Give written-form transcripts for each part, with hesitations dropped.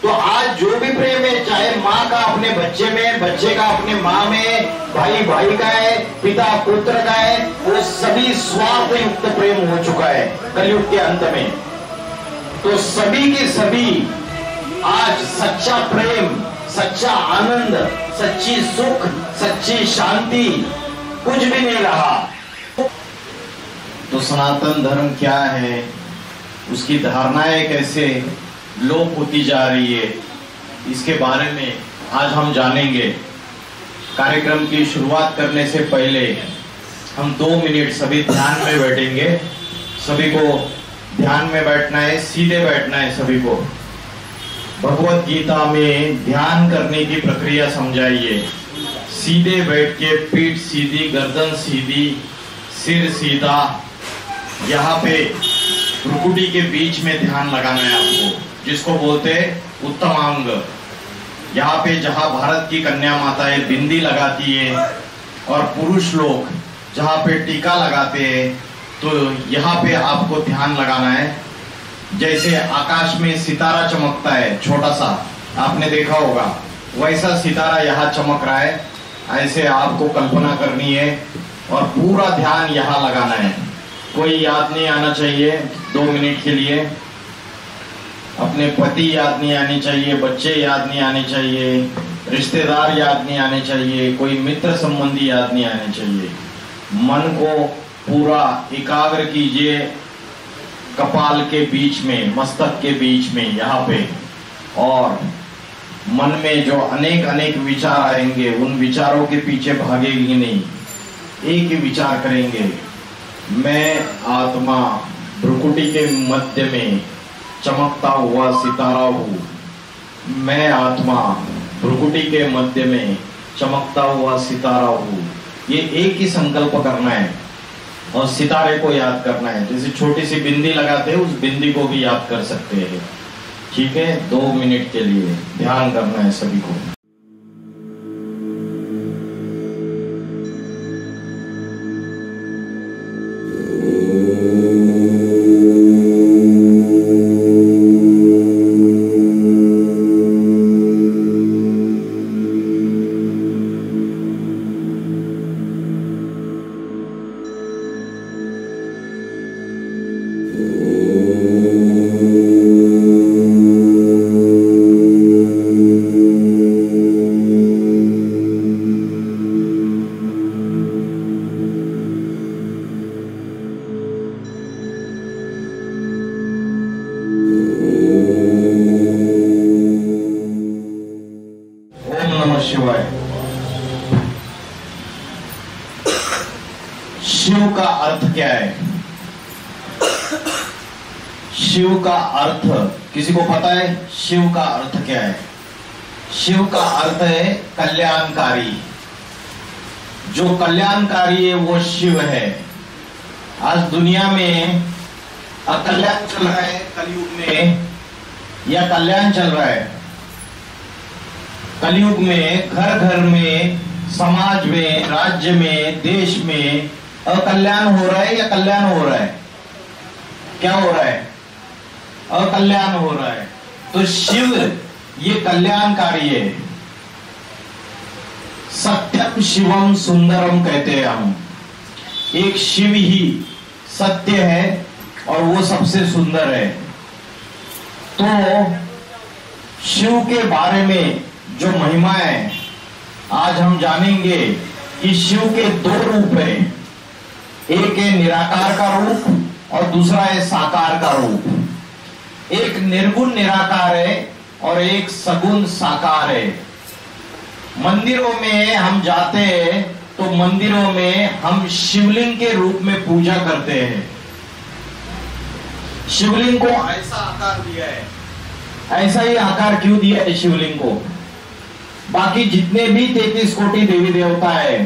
तो आज जो भी प्रेम है, चाहे माँ का अपने बच्चे में, बच्चे का अपने माँ में, भाई भाई का है, पिता पुत्र का है, वो सभी स्वार्थ युक्त प्रेम हो चुका है कलयुग के अंत में। तो सभी के सभी आज सच्चा प्रेम, सच्चा आनंद, सच्ची सुख, सच्ची शांति कुछ भी नहीं रहा। तो सनातन धर्म क्या है, उसकी धारणाएं कैसे लोप होती जा रही है, इसके बारे में आज हम जानेंगे। कार्यक्रम की शुरुआत करने से पहले हम 2 मिनट सभी ध्यान में बैठेंगे। सभी को ध्यान में बैठना है, सीधे बैठना है सभी को। भगवत गीता में ध्यान करने की प्रक्रिया समझाइए। सीधे बैठ के पीठ सीधी, गर्दन सीधी, सिर सीधा, यहाँ पे भ्रुकुटी के बीच में ध्यान लगाना है आपको, जिसको बोलते हैं उत्तमांग। यहाँ पे जहाँ भारत की कन्या माताएं बिंदी लगाती है और पुरुष लोग जहाँ पे टीका लगाते हैं, तो यहाँ पे आपको ध्यान लगाना है। जैसे आकाश में सितारा चमकता है छोटा सा, आपने देखा होगा, वैसा सितारा यहाँ चमक रहा है, ऐसे आपको कल्पना करनी है और पूरा ध्यान यहाँ लगाना है। कोई याद नहीं आना चाहिए 2 मिनट के लिए। अपने पति याद नहीं आनी चाहिए, बच्चे याद नहीं आने चाहिए, रिश्तेदार याद नहीं आने चाहिए, कोई मित्र संबंधी याद नहीं आने चाहिए। मन को पूरा एकाग्र कीजिए कपाल के बीच में, मस्तक के बीच में, यहाँ पे। और मन में जो अनेक अनेक विचार आएंगे, उन विचारों के पीछे भागेगी नहीं, एक ही विचार करेंगे, मैं आत्मा भ्रुकुटी के मध्य में चमकता हुआ सितारा हूँ। मैं आत्मा भ्रुकुटी के मध्य में चमकता हुआ सितारा हूँ। ये एक ही संकल्प करना है और सितारे को याद करना है। जैसे छोटी सी बिंदी लगाते हैं, उस बिंदी को भी याद कर सकते हैं। ठीक है, 2 मिनट के लिए ध्यान करना है सभी को। शिव का अर्थ क्या है? शिव का अर्थ किसी को पता है? शिव का अर्थ क्या है? शिव का अर्थ है कल्याणकारी। जो कल्याणकारी है वो शिव है। आज दुनिया में अकल्याण चल रहा है, कलयुग में या कल्याण चल रहा है? कलयुग में घर घर में, समाज में, राज्य में, देश में अकल्याण हो रहा है या कल्याण हो रहा है? क्या हो रहा है? अकल्याण हो रहा है। तो शिव ये कल्याणकारी है। सत्यम शिवम सुंदरम कहते हैं हम। एक शिव ही सत्य है और वो सबसे सुंदर है। तो शिव के बारे में जो महिमा है आज हम जानेंगे कि शिव के 2 रूप है। एक है निराकार का रूप और दूसरा है साकार का रूप। एक निर्गुण निराकार है और एक सगुण साकार है। मंदिरों में हम जाते हैं तो मंदिरों में हम शिवलिंग के रूप में पूजा करते हैं। शिवलिंग को ऐसा आकार दिया है। ऐसा ही आकार क्यों दिया है शिवलिंग को? बाकी जितने भी 33 कोटि देवी देवता है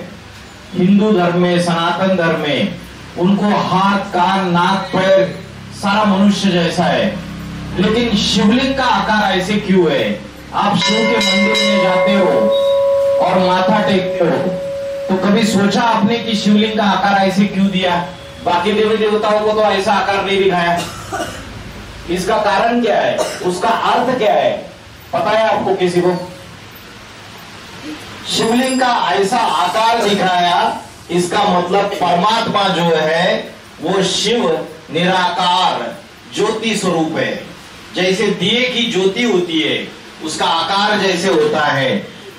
हिंदू धर्म में, सनातन धर्म में, उनको हाथ, कान, नाक, पैर सारा मनुष्य जैसा है, लेकिन शिवलिंग का आकार ऐसे क्यों है? आप शिव के मंदिर में जाते हो और माथा टेकते हो तो कभी सोचा आपने कि शिवलिंग का आकार ऐसे क्यों दिया? बाकी देवी देवताओं को तो ऐसा आकार नहीं दिखाया। इसका कारण क्या है? उसका अर्थ क्या है? पता है आपको किसी को? शिवलिंग का ऐसा आकार दिखाया, इसका मतलब परमात्मा जो है वो शिव निराकार ज्योति स्वरूप है। जैसे दिए की ज्योति होती है, उसका आकार जैसे होता है,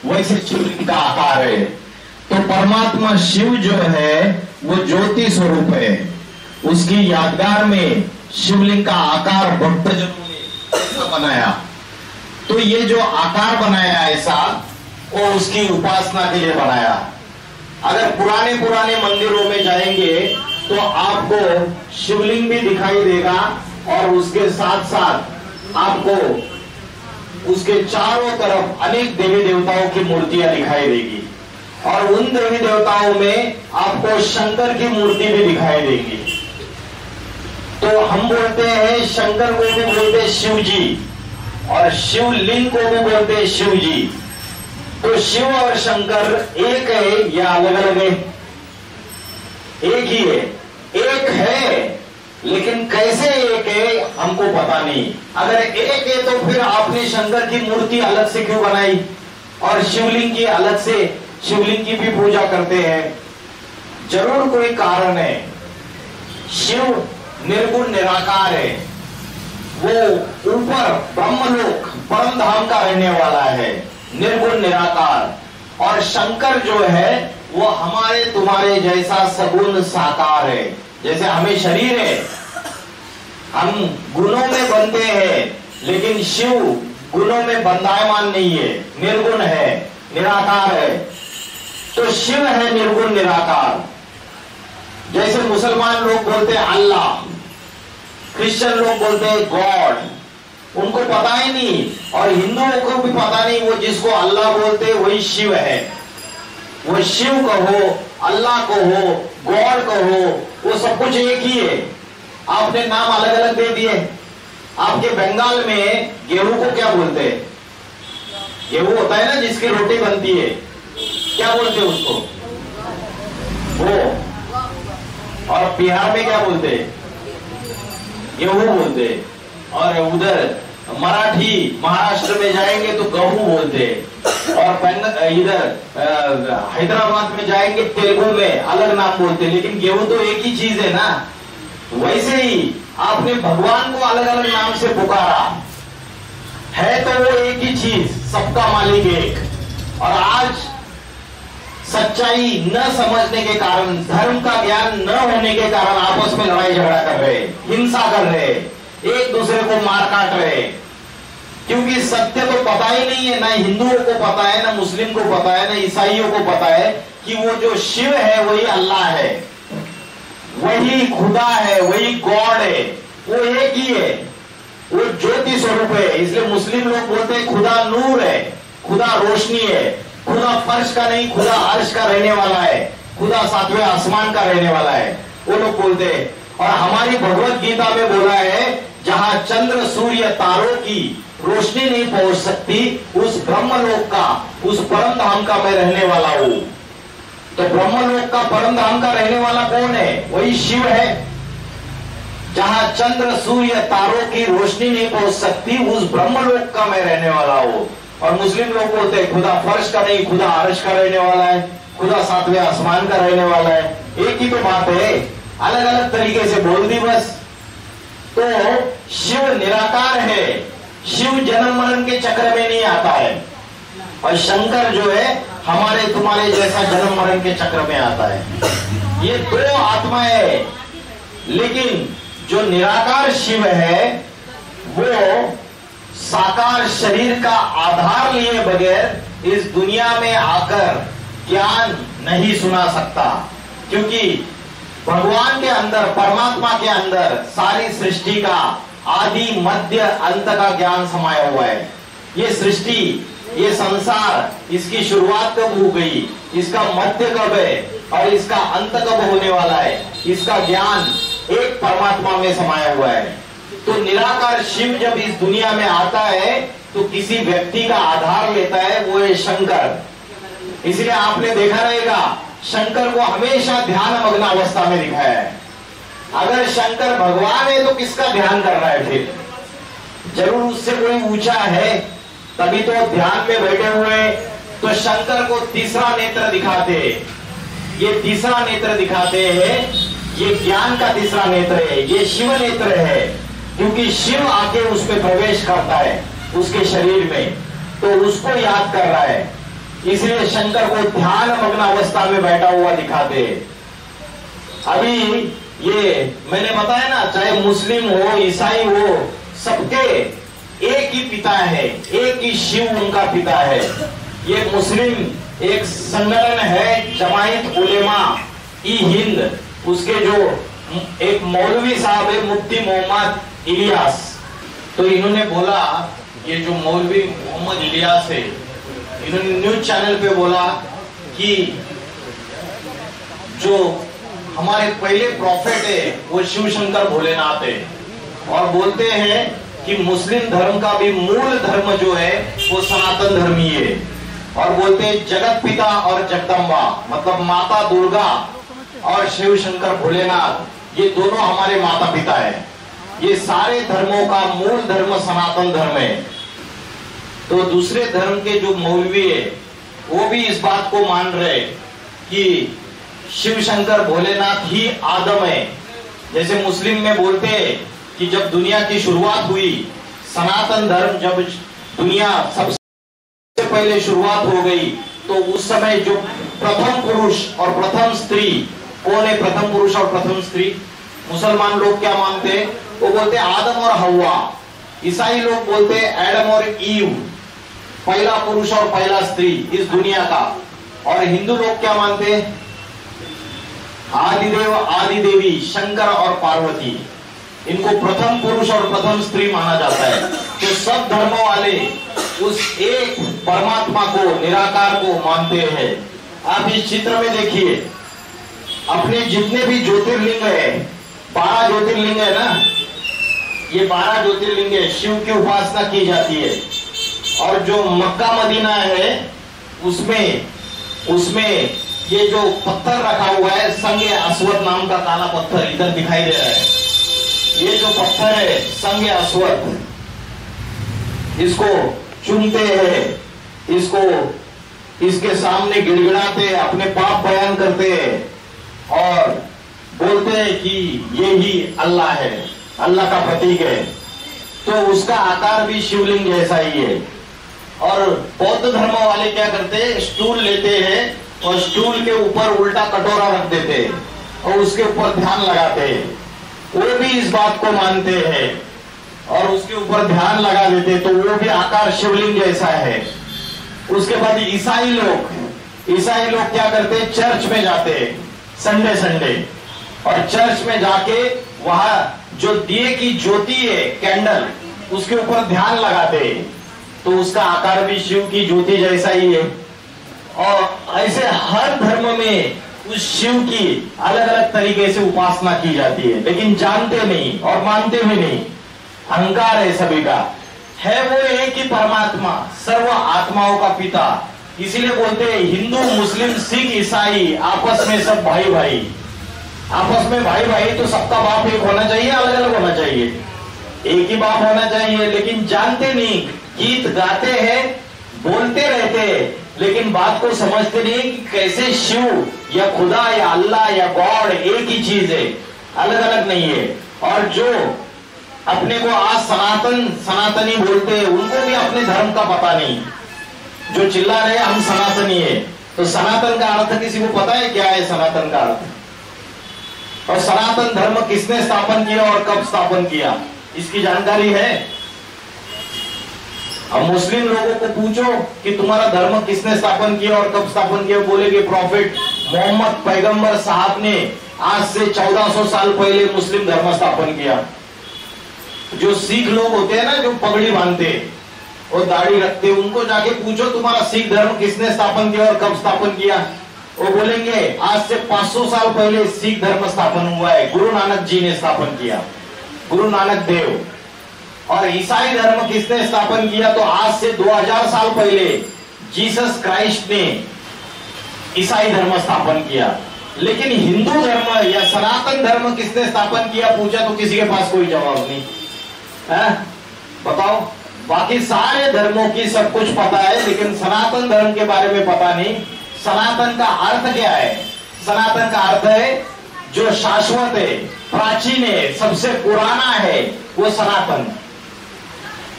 वैसे शिवलिंग का आकार है। तो परमात्मा शिव जो है वो ज्योति स्वरूप है। उसकी यादगार में शिवलिंग का आकार भक्तजनों ने ऐसा बनाया। तो ये जो आकार बनाया ऐसा, वो उसकी उपासना के लिए बनाया। अगर पुराने पुराने मंदिरों में जाएंगे तो आपको शिवलिंग भी दिखाई देगा और उसके साथ साथ आपको उसके चारों तरफ अनेक देवी देवताओं की मूर्तियां दिखाई देगी और उन देवी देवताओं में आपको शंकर की मूर्ति भी दिखाई देगी। तो हम बोलते हैं शंकर को भी बोलते शिव जी और शिवलिंग को भी बोलते हैं शिव जी। तो शिव और शंकर एक है या अलग अलग है? एक ही है। एक है, लेकिन कैसे एक है हमको पता नहीं। अगर एक है तो फिर आपने शंकर की मूर्ति अलग से क्यों बनाई और शिवलिंग की अलग से, शिवलिंग की भी पूजा करते हैं? जरूर कोई कारण है। शिव निर्गुण निराकार है, वो ऊपर ब्रह्मलोक परम धाम का रहने वाला है, निर्गुण निराकार। और शंकर जो है वो हमारे तुम्हारे जैसा सगुण साकार है। जैसे हमें शरीर है, हम गुणों में बंधे हैं, लेकिन शिव गुणों में बंधायमान नहीं है, निर्गुण है, निराकार है। तो शिव है निर्गुण निराकार। जैसे मुसलमान लोग बोलते हैं अल्लाह, क्रिश्चियन लोग बोलते हैं गॉड, उनको पता ही नहीं। और हिंदुओं को भी पता नहीं, वो जिसको अल्लाह बोलते हैं वही शिव है। वो शिव कहो, अल्लाह कहो, गॉड कहो, वो सब कुछ एक ही है। आपने नाम अलग अलग दे दिए। आपके बंगाल में गेहूं को क्या बोलते हैं? गेहूं होता है ना जिसकी रोटी बनती है, क्या बोलते हैं उसको? वो। और बिहार में क्या बोलते हैं? गेहूं बोलते हैं। और उधर मराठी महाराष्ट्र में जाएंगे तो गहू बोलते हैं। और इधर हैदराबाद में जाएंगे तेलुगु में अलग नाम बोलते हैं, लेकिन गेहूं तो एक ही चीज है ना। वैसे ही आपने भगवान को अलग अलग नाम से पुकारा है, तो वो एक ही चीज, सबका मालिक एक। और आज सच्चाई न समझने के कारण, धर्म का ज्ञान न होने के कारण आपस में लड़ाई झगड़ा कर रहे, हिंसा कर रहे, एक दूसरे को मार काट रहे। क्योंकि सत्य तो पता ही नहीं है, ना हिंदुओं को पता है, ना मुस्लिम को पता है, ना ईसाइयों को पता है कि वो जो शिव है वही अल्लाह है, वही खुदा है, वही गॉड है, वो एक ही है, वो ज्योति स्वरूप है। इसलिए मुस्लिम लोग बोलते हैं खुदा नूर है, खुदा रोशनी है, खुदा फर्श का नहीं, खुदा अर्श का रहने वाला है, खुदा सातवें आसमान का रहने वाला है, वो लोग बोलते हैं। और हमारी भगवत गीता में बोला है, जहां चंद्र सूर्य तारों की रोशनी नहीं पहुंच सकती, उस ब्रह्मलोक का, उस परम धाम का मैं रहने वाला हूं। तो ब्रह्मलोक का परम धाम का रहने वाला कौन है? वही शिव है। जहां चंद्र सूर्य तारों की रोशनी नहीं पहुंच सकती, उस ब्रह्मलोक का मैं रहने वाला हूं। और मुस्लिम लोग बोलते हैं खुदा फर्श का नहीं, खुदा अर्श का रहने वाला है, खुदा सातवें आसमान का रहने वाला है। एक ही तो बात है, अलग अलग तरीके से बोल दी बस। तो शिव निराकार है, शिव जन्म मरण के चक्र में नहीं आता है। और शंकर जो है हमारे तुम्हारे जैसा जन्म मरण के चक्र में आता है। ये दो आत्माएं है, लेकिन जो निराकार शिव है वो साकार शरीर का आधार लिए बगैर इस दुनिया में आकर ज्ञान नहीं सुना सकता। क्योंकि भगवान के अंदर, परमात्मा के अंदर सारी सृष्टि का आदि मध्य अंत का ज्ञान समाया हुआ है। ये सृष्टि, ये संसार, इसकी शुरुआत कब हो गई, इसका मध्य कब है और इसका अंत कब होने वाला है, इसका ज्ञान एक परमात्मा में समाया हुआ है। तो निराकार शिव जब इस दुनिया में आता है तो किसी व्यक्ति का आधार लेता है, वो है शंकर। इसलिए आपने देखा रहेगा शंकर को हमेशा ध्यान मग्न अवस्था में दिखाया है। अगर शंकर भगवान है तो किसका ध्यान कर रहा है? फिर जरूर उससे कोई ऊंचा है, तभी तो ध्यान में बैठे हुए तो शंकर को तीसरा नेत्र दिखाते। ये तीसरा नेत्र दिखाते हैं, ये ज्ञान का तीसरा नेत्र है, ये शिव नेत्र है, क्योंकि शिव आके उस पर प्रवेश करता है उसके शरीर में, तो उसको याद कर रहा है, इसलिए शंकर को ध्यान मग्न अवस्था में बैठा हुआ दिखाते हैं। अभी ये मैंने बताया ना, चाहे मुस्लिम हो ईसाई हो, सबके एक ही पिता है, एक ही शिव उनका पिता है। ये मुस्लिम एक संगठन है जमायत उलेमा ई हिंद, उसके जो एक मौलवी साहब है मुफ्ती मोहम्मद इलियास, तो इन्होंने बोला, ये जो मौलवी मोहम्मद इलियास है, इन्होंने न्यूज चैनल पे बोला कि जो हमारे पहले प्रॉफिट है वो शिव शंकर भोलेनाथ है, और बोलते हैं कि मुस्लिम धर्म का भी मूल धर्म जो है वो सनातन धर्म ही है, और बोलते हैं जगत पिता और जगदम्बा मतलब माता दुर्गा और शिव शंकर भोलेनाथ ये दोनों हमारे माता पिता है। ये सारे धर्मों का मूल धर्म सनातन धर्म है। तो दूसरे धर्म के जो मौलवी है वो भी इस बात को मान रहे कि शिव शंकर भोलेनाथ ही आदम है। जैसे मुस्लिम में बोलते हैं कि जब दुनिया की शुरुआत हुई, सनातन धर्म जब दुनिया सबसे पहले शुरुआत हो गई, तो उस समय जो प्रथम पुरुष और प्रथम स्त्री कौन है? प्रथम पुरुष और प्रथम स्त्री मुसलमान लोग क्या मानते हैं? वो बोलते हैं आदम और हव्वा। ईसाई लोग बोलते हैं एडम और ईव, पहला पुरुष और पहला स्त्री इस दुनिया का। और हिंदू लोग क्या मानते हैं? आदिदेव आदिदेवी शंकर और पार्वती, इनको प्रथम पुरुष और प्रथम स्त्री माना जाता है। तो सब धर्मों वाले उस एक परमात्मा को, निराकार को मानते हैं। आप इस चित्र में देखिए, अपने जितने भी ज्योतिर्लिंग है, 12 ज्योतिर्लिंग है ना, ये 12 ज्योतिर्लिंग है, शिव की उपासना की जाती है। और जो मक्का मदीना है उसमें ये जो पत्थर रखा हुआ है, संगे अस्वद नाम का काला पत्थर इधर दिखाई दे रहा है। ये जो पत्थर है संगे अस्वद, इसको चुनते हैं, इसको इसके सामने गिड़गिड़ाते, अपने पाप बयान करते हैं और बोलते हैं कि ये ही अल्लाह है, अल्लाह का प्रतीक है। तो उसका आकार भी शिवलिंग जैसा ही है। और बौद्ध धर्म वाले क्या करते हैं? स्टूल लेते हैं और स्टूल के ऊपर उल्टा कटोरा रख देते हैं और उसके ऊपर ध्यान लगाते हैं। वो भी इस बात को मानते हैं और उसके ऊपर ध्यान लगा देते हैं, तो वो भी आकार शिवलिंग जैसा है। उसके बाद ईसाई लोग क्या करते हैं? चर्च में जाते हैं संडे और चर्च में जाके वहां जो दिए की ज्योति है, कैंडल, उसके ऊपर ध्यान लगाते हैं, तो उसका आकार भी शिव की ज्योति जैसा ही है। और ऐसे हर धर्म में उस शिव की अलग अलग तरीके से उपासना की जाती है, लेकिन जानते नहीं और मानते भी नहीं। अहंकार है सभी का। है वो एक ही परमात्मा, सर्व आत्माओं का पिता। इसीलिए बोलते हैं हिंदू मुस्लिम सिख ईसाई आपस में सब भाई भाई, आपस में भाई भाई। तो सबका बाप एक होना चाहिए, अलग अलग होना चाहिए? एक ही बाप होना चाहिए। लेकिन जानते नहीं, गीत गाते हैं, बोलते रहते हैं, लेकिन बात को समझते नहीं कि कैसे शिव या खुदा या अल्लाह या गॉड एक ही चीज है, अलग अलग नहीं है। और जो अपने को आज सनातनी बोलते हैं, उनको भी अपने धर्म का पता नहीं। जो चिल्ला रहे हम सनातनी है, तो सनातन का अर्थ किसी को पता है क्या है? सनातन का अर्थ और सनातन धर्म किसने स्थापन किया और कब स्थापन किया, इसकी जानकारी है? अब मुस्लिम लोगों को पूछो कि तुम्हारा धर्म किसने स्थापन किया और कब स्थापन किया, बोलेंगे प्रॉफिट मोहम्मद पैगंबर साहब ने आज से 1400 साल पहले मुस्लिम धर्म स्थापन किया। जो सिख लोग होते हैं ना, जो पगड़ी बांधते और दाढ़ी रखते, उनको जाके पूछो तुम्हारा सिख धर्म किसने स्थापन किया और कब स्थापन किया, वो बोलेंगे आज से 500 साल पहले सिख धर्म स्थापन हुआ है, गुरु नानक जी ने स्थापन किया, गुरु नानक देव। और ईसाई धर्म किसने स्थापन किया? तो आज से 2000 साल पहले जीसस क्राइस्ट ने ईसाई धर्म स्थापन किया। लेकिन हिंदू धर्म या सनातन धर्म किसने स्थापन किया पूछा तो किसी के पास कोई जवाब नहीं है। बताओ, बाकी सारे धर्मों की सब कुछ पता है, लेकिन सनातन धर्म के बारे में पता नहीं। सनातन का अर्थ क्या है? सनातन का अर्थ है जो शाश्वत है, प्राचीन है, सबसे पुराना है, वो सनातन।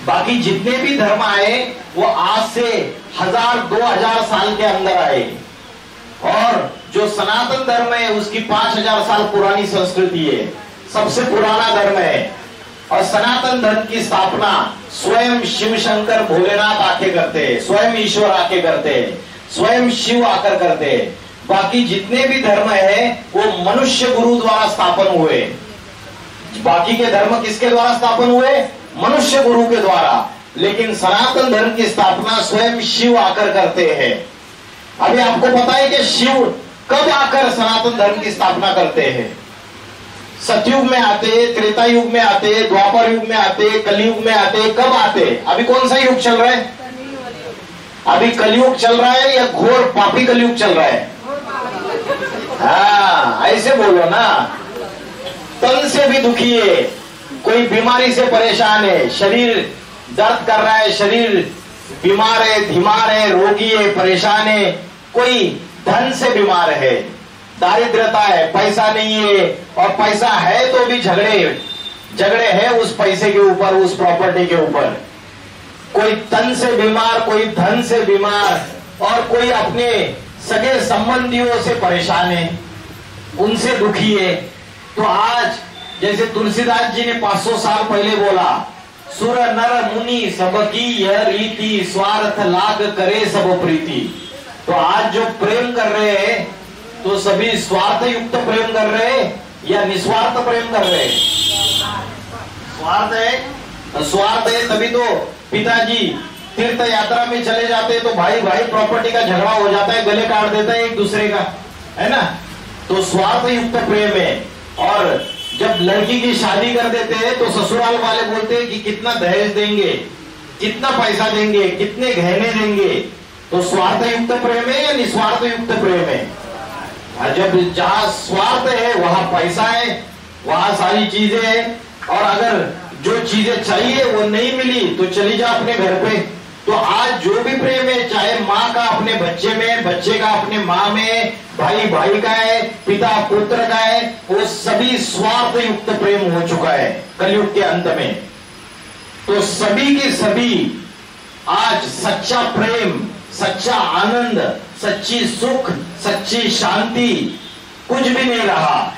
बाकी जितने भी धर्म आए वो आज से 1000-2000 साल के अंदर आए, और जो सनातन धर्म है उसकी 5000 साल पुरानी संस्कृति है, सबसे पुराना धर्म है। और सनातन धर्म की स्थापना स्वयं शिव शंकर भोलेनाथ आके करते हैं, स्वयं ईश्वर आके करते हैं, स्वयं शिव आकर करते हैं। बाकी जितने भी धर्म है वो मनुष्य गुरु द्वारा स्थापन हुए। बाकी के धर्म किसके द्वारा स्थापन हुए? मनुष्य गुरु के द्वारा। लेकिन सनातन धर्म की स्थापना स्वयं शिव आकर करते हैं। अभी आपको पता है कि शिव कब आकर सनातन धर्म की स्थापना करते हैं? सतयुग में आते, त्रेता युग में आते, द्वापर युग में आते, कलयुग में आते। कब आते? अभी कौन सा युग चल रहा है? अभी कलयुग चल रहा है या घोर पापी कलयुग चल रहा है? हाँ, ऐसे बोलो ना। तन से भी दुखी है, कोई बीमारी से परेशान है, शरीर दर्द कर रहा है, शरीर बीमार है, धीमार है, रोगी है, परेशान है। कोई धन से बीमार है, दारिद्रता है, पैसा नहीं है, और पैसा है तो भी झगड़े हैं उस पैसे के ऊपर, उस प्रॉपर्टी के ऊपर। कोई तन से बीमार, कोई धन से बीमार, और कोई अपने सगे संबंधियों से परेशान है, उनसे दुखी है। तो आज जैसे तुलसीदास जी ने 500 साल पहले बोला, सुर नर मुनि सबकी यह रीति, स्वार्थ लाग करे सब प्रीति। तो आज जो प्रेम कर रहे हैं तो सभी स्वार्थ युक्त प्रेम कर रहे हैं या निस्वार्थ प्रेम कर रहे हैं? स्वार्थ है, स्वार्थ है तभी तो पिताजी तीर्थ यात्रा में चले जाते हैं तो भाई भाई प्रॉपर्टी का झगड़ा हो जाता है, गले काट देता है एक दूसरे का, है ना। तो स्वार्थ युक्त प्रेम है। और जब लड़की की शादी कर देते हैं तो ससुराल वाले बोलते हैं कि कितना दहेज देंगे, कितना पैसा देंगे, कितने गहने देंगे। तो स्वार्थ युक्त प्रेम है या निस्वार्थ युक्त प्रेम है? जब जहां स्वार्थ है वहां पैसा है, वहां सारी चीजें हैं, और अगर जो चीजें चाहिए वो नहीं मिली तो चली जा अपने घर पे। तो आज जो भी प्रेम है, चाहे माँ का अपने बच्चे में, बच्चे का अपने माँ में, भाई भाई का है, पिता पुत्र का है, वो सभी स्वार्थ युक्त प्रेम हो चुका है कलयुग के अंत में। तो सभी के सभी आज सच्चा प्रेम, सच्चा आनंद, सच्ची सुख, सच्ची शांति कुछ भी नहीं रहा।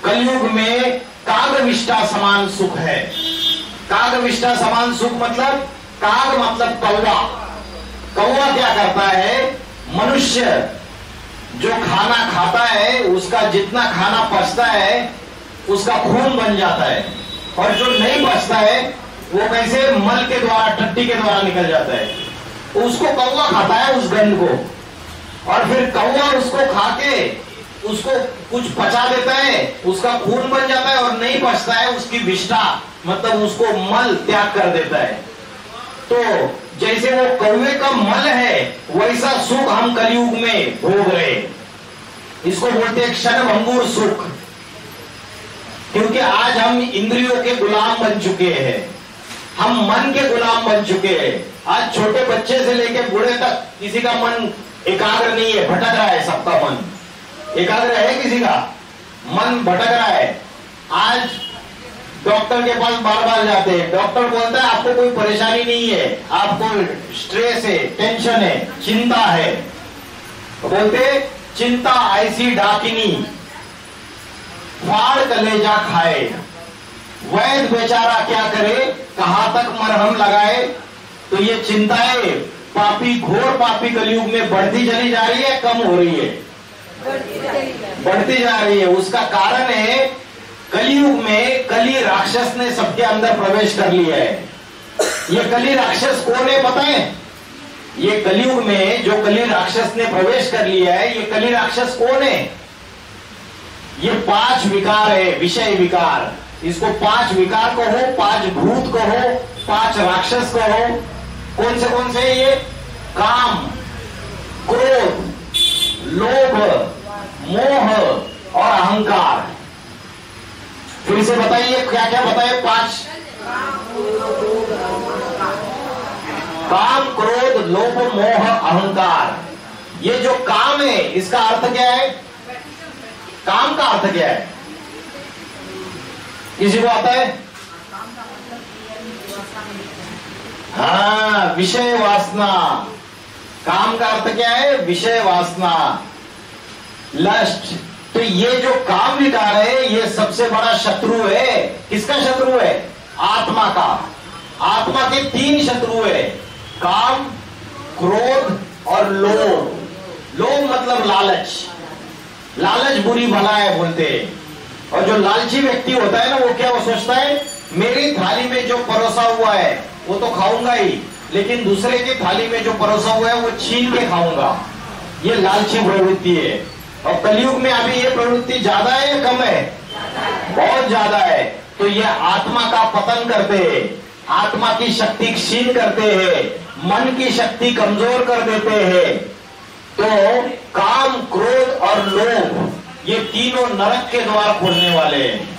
कलयुग में कागविष्टा समान सुख है। कागविष्टा समान सुख मतलब, काग मतलब कौवा। कौवा क्या करता है? मनुष्य जो खाना खाता है उसका जितना खाना पचता है उसका खून बन जाता है, और जो नहीं पचता है वो कैसे मल के द्वारा, टट्टी के द्वारा निकल जाता है। उसको कौवा खाता है, उस गंध को, और फिर कौवा उसको खा के उसको कुछ पचा देता है, उसका खून बन जाता है, और नहीं पचता है उसकी विष्ठा मतलब उसको मल त्याग कर देता है। तो जैसे वो कौवे का मल है वैसा सुख हम कलयुग में भोग रहे। इसको बोलते हैं क्षणभंगुर सुख, क्योंकि आज हम इंद्रियों के गुलाम बन चुके हैं, हम मन के गुलाम बन चुके हैं। आज छोटे बच्चे से लेकर बूढ़े तक किसी का मन एकाग्र नहीं है, भटक रहा है। सबका मन एकाग्र है, किसी का मन भटक रहा है। आज डॉक्टर के पास बार बार जाते हैं, डॉक्टर बोलता है आपको कोई परेशानी नहीं है, आपको स्ट्रेस है, टेंशन है, चिंता है। तो बोलते चिंता ऐसी डाकिनी फाड़ कलेजा खाए, वैद्य बेचारा क्या करे, कहां तक मरहम लगाए। तो ये चिंताएं पापी, घोर पापी कलयुग में बढ़ती चली जा रही है, कम हो रही है? बढ़ती जा रही है। उसका कारण है कलयुग में कली राक्षस ने सबके अंदर प्रवेश कर लिया है। ये कली राक्षस कौन है पता है? ये कलयुग में जो कली राक्षस ने प्रवेश कर लिया है, ये कली राक्षस कौन है? ये 5 विकार है, विषय विकार। इसको 5 विकार कहो, 5 भूत कहो, 5 राक्षस कहो। कौन से ये? काम, क्रोध, लोभ, मोह और अहंकार। फिर से बताइए क्या क्या बताए? 5 काम, क्रोध, लोभ, मोह, अहंकार, ये जो काम है इसका अर्थ क्या है? काम का अर्थ क्या है? किसी को आता है? हाँ, विषय वासना। काम का अर्थ क्या है? विषय वासना, लस्ट। तो ये जो काम विकार है ये सबसे बड़ा शत्रु है। किसका शत्रु है? आत्मा का। आत्मा के 3 शत्रु है, काम, क्रोध और लोभ। लोभ मतलब लालच। लालच बुरी भला है बोलते हैं। और जो लालची व्यक्ति होता है ना, वो क्या, वो सोचता है मेरी थाली में जो परोसा हुआ है वो तो खाऊंगा ही, लेकिन दूसरे की थाली में जो परोसा हुआ है वो छीन के खाऊंगा। ये लालची प्रवृत्ति है। और कलयुग में अभी ये प्रवृत्ति ज्यादा है या कम है? बहुत ज्यादा है। तो ये आत्मा का पतन करते हैं, आत्मा की शक्ति क्षीण करते हैं, मन की शक्ति कमजोर कर देते हैं। तो काम, क्रोध और लोभ ये तीनों नरक के द्वार खोलने वाले हैं।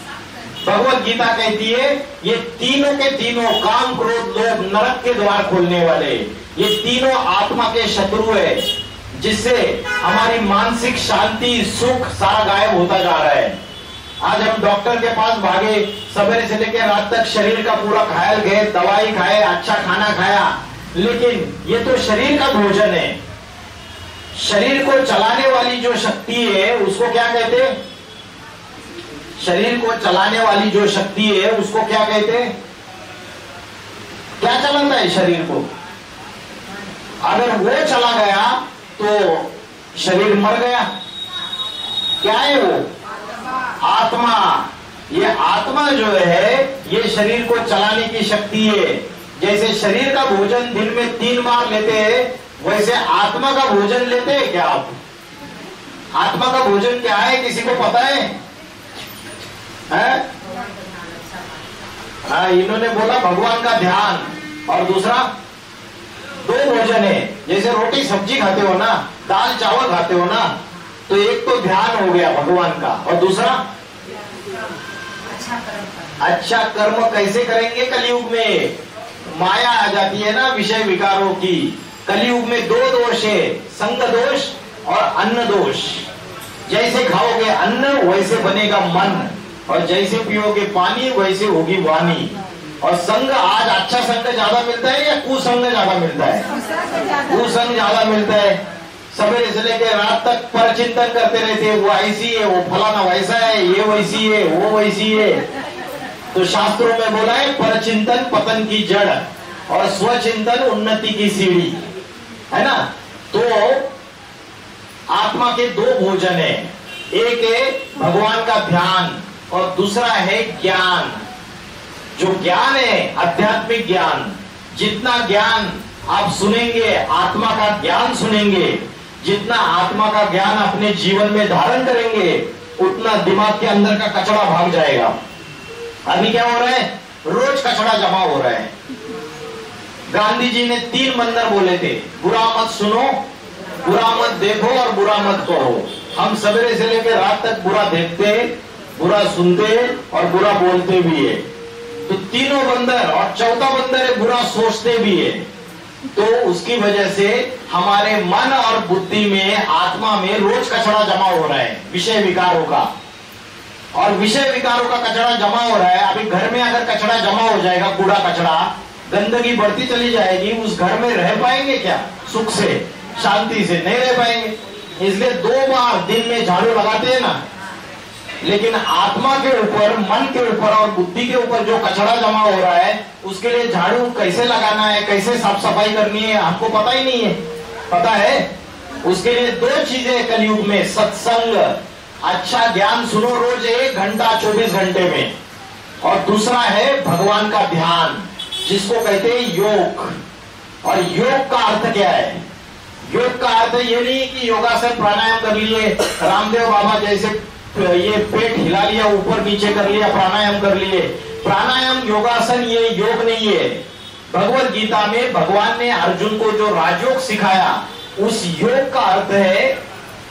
भगवत गीता कहती है ये तीनों के तीनों, काम, क्रोध, लोभ, नरक के द्वार खोलने वाले, ये तीनों आत्मा के शत्रु है, जिससे हमारी मानसिक शांति, सुख सारा गायब होता जा रहा है। आज हम डॉक्टर के पास भागे, सवेरे से लेकर रात तक शरीर का पूरा ख्याल गए, दवाई खाए, अच्छा खाना खाया, लेकिन ये तो शरीर का भोजन है। शरीर को चलाने वाली जो शक्ति है उसको क्या कहते हैं? शरीर को चलाने वाली जो शक्ति है उसको क्या कहते हैं? क्या चलाता है शरीर को? अगर वो चला गया तो शरीर मर गया। क्या है वो? आत्मा। ये आत्मा जो है ये शरीर को चलाने की शक्ति है। जैसे शरीर का भोजन दिन में 3 बार लेते हैं, वैसे आत्मा का भोजन लेते हैं क्या आप? आत्मा का भोजन क्या है, किसी को पता है? इन्होंने बोला भगवान का ध्यान, और दूसरा 2 भोजन है। जैसे रोटी सब्जी खाते हो ना, दाल चावल खाते हो ना, तो एक तो ध्यान हो गया भगवान का, और दूसरा अच्छा कर्म कैसे करेंगे? कलयुग में माया आ जाती है ना विषय विकारों की। कलयुग में 2 दोष है, संग दोष और अन्न दोष। जैसे खाओगे अन्न वैसे बनेगा मन, और जैसे पियोगे पानी वैसे होगी वाणी। और संग, आज अच्छा संग ज्यादा मिलता है या कुसंग ज्यादा मिलता है? कुसंग ज्यादा मिलता है। सवेरे से लेकर रात तक पर चिंतन करते रहते हैं, वो ऐसी है, वो फलाना वैसा है, ये वैसी है, वो वैसी है। तो शास्त्रों में बोला है पर चिंतन पतन की जड़ और स्वचिंतन उन्नति की सीढ़ी, है ना। तो आत्मा के 2 भोजन है, एक है भगवान का ध्यान और दूसरा है ज्ञान। जो ज्ञान है आध्यात्मिक ज्ञान, जितना ज्ञान आप सुनेंगे, आत्मा का ज्ञान सुनेंगे, जितना आत्मा का ज्ञान अपने जीवन में धारण करेंगे, उतना दिमाग के अंदर का कचरा भाग जाएगा। अभी क्या हो रहा है? रोज कचरा जमा हो रहा है। गांधी जी ने 3 मंत्र बोले थे, बुरा मत सुनो, बुरा मत देखो और बुरा मत कहो। हम सवेरे से लेकर रात तक बुरा देखते, बुरा सुनते और बुरा बोलते भी है। तो तीनों बंदर, और चौथा बंदर है बुरा सोचते भी है। तो उसकी वजह से हमारे मन और बुद्धि में, आत्मा में रोज कचरा जमा हो रहा है विषय विकारों का। और विषय विकारों का कचरा जमा हो रहा है। अभी घर में अगर कचरा जमा हो जाएगा, कूड़ा कचरा, गंदगी बढ़ती चली जाएगी, उस घर में रह पाएंगे क्या? सुख से, शांति से नहीं रह पाएंगे। इसलिए 2 बार दिन में झाड़ू लगाते हैं ना, लेकिन आत्मा के ऊपर, मन के ऊपर और बुद्धि के ऊपर जो कचरा जमा हो रहा है, उसके लिए झाड़ू कैसे लगाना है, कैसे साफ सफाई करनी है, हमको पता ही नहीं है। पता है? उसके लिए 2 चीजें कलयुग में, सत्संग, अच्छा ज्ञान सुनो रोज 1 घंटा 24 घंटे में, और दूसरा है भगवान का ध्यान, जिसको कहते हैं योग। और योग का अर्थ क्या है? योग का अर्थ ये नहीं कि योगासन प्राणायाम कर लिए, रामदेव बाबा जैसे ये पेट हिला लिया, ऊपर नीचे कर लिया, प्राणायाम कर लिए। प्राणायाम, योगासन ये योग नहीं है। भगवत गीता में भगवान ने अर्जुन को जो राजयोग सिखाया, उस योग का अर्थ है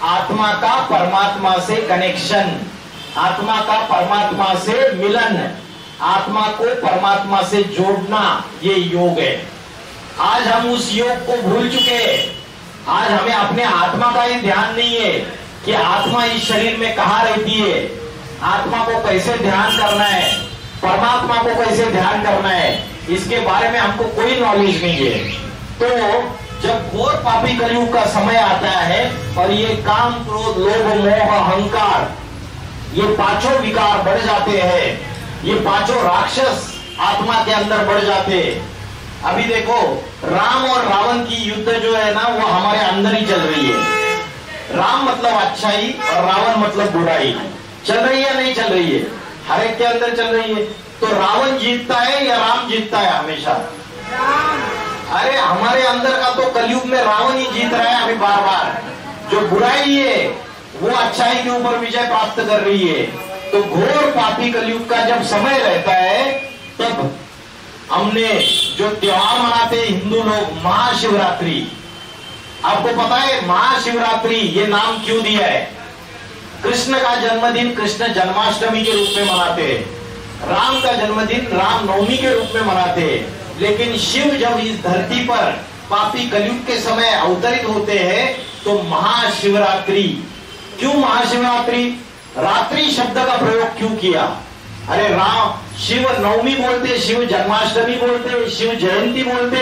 आत्मा का परमात्मा से कनेक्शन, आत्मा का परमात्मा से मिलन, आत्मा को परमात्मा से जोड़ना, ये योग है। आज हम उस योग को भूल चुके। आज हमें अपने आत्मा का ही ध्यान नहीं है कि आत्मा इस शरीर में कहाँ रहती है, आत्मा को कैसे ध्यान करना है, परमात्मा को कैसे ध्यान करना है, इसके बारे में हमको कोई नॉलेज नहीं है। तो जब घोर पापी कलयुग का समय आता है और ये काम, क्रोध, लोभ, मोह, अहंकार, ये पांचों विकार बढ़ जाते हैं, ये पांचों राक्षस आत्मा के अंदर बढ़ जाते हैं। अभी देखो, राम और रावण की युद्ध जो है ना, वो हमारे अंदर ही चल रही है। राम मतलब अच्छाई और रावण मतलब बुराई। चल रही है नहीं चल रही है? हर एक के अंदर चल रही है। तो रावण जीतता है या राम जीतता है हमेशा? अरे हमारे अंदर का तो कलयुग में रावण ही जीत रहा है अभी बार बार। जो बुराई है वो अच्छाई के ऊपर विजय प्राप्त कर रही है। तो घोर पापी कलयुग का जब समय रहता है, तब हमने जो त्योहार मनाते हैं हिंदू लोग, महाशिवरात्रि। आपको पता है महाशिवरात्रि ये नाम क्यों दिया है? कृष्ण का जन्मदिन कृष्ण जन्माष्टमी के रूप में मनाते हैं, राम का जन्मदिन रामनवमी के रूप में मनाते हैं। लेकिन शिव जब इस धरती पर पापी कलयुग के समय अवतरित होते हैं तो महाशिवरात्रि। क्यों महाशिवरात्रि? रात्रि शब्द का प्रयोग क्यों किया? अरे राम शिव नवमी बोलते, शिव जन्माष्टमी बोलते, शिव जयंती बोलते,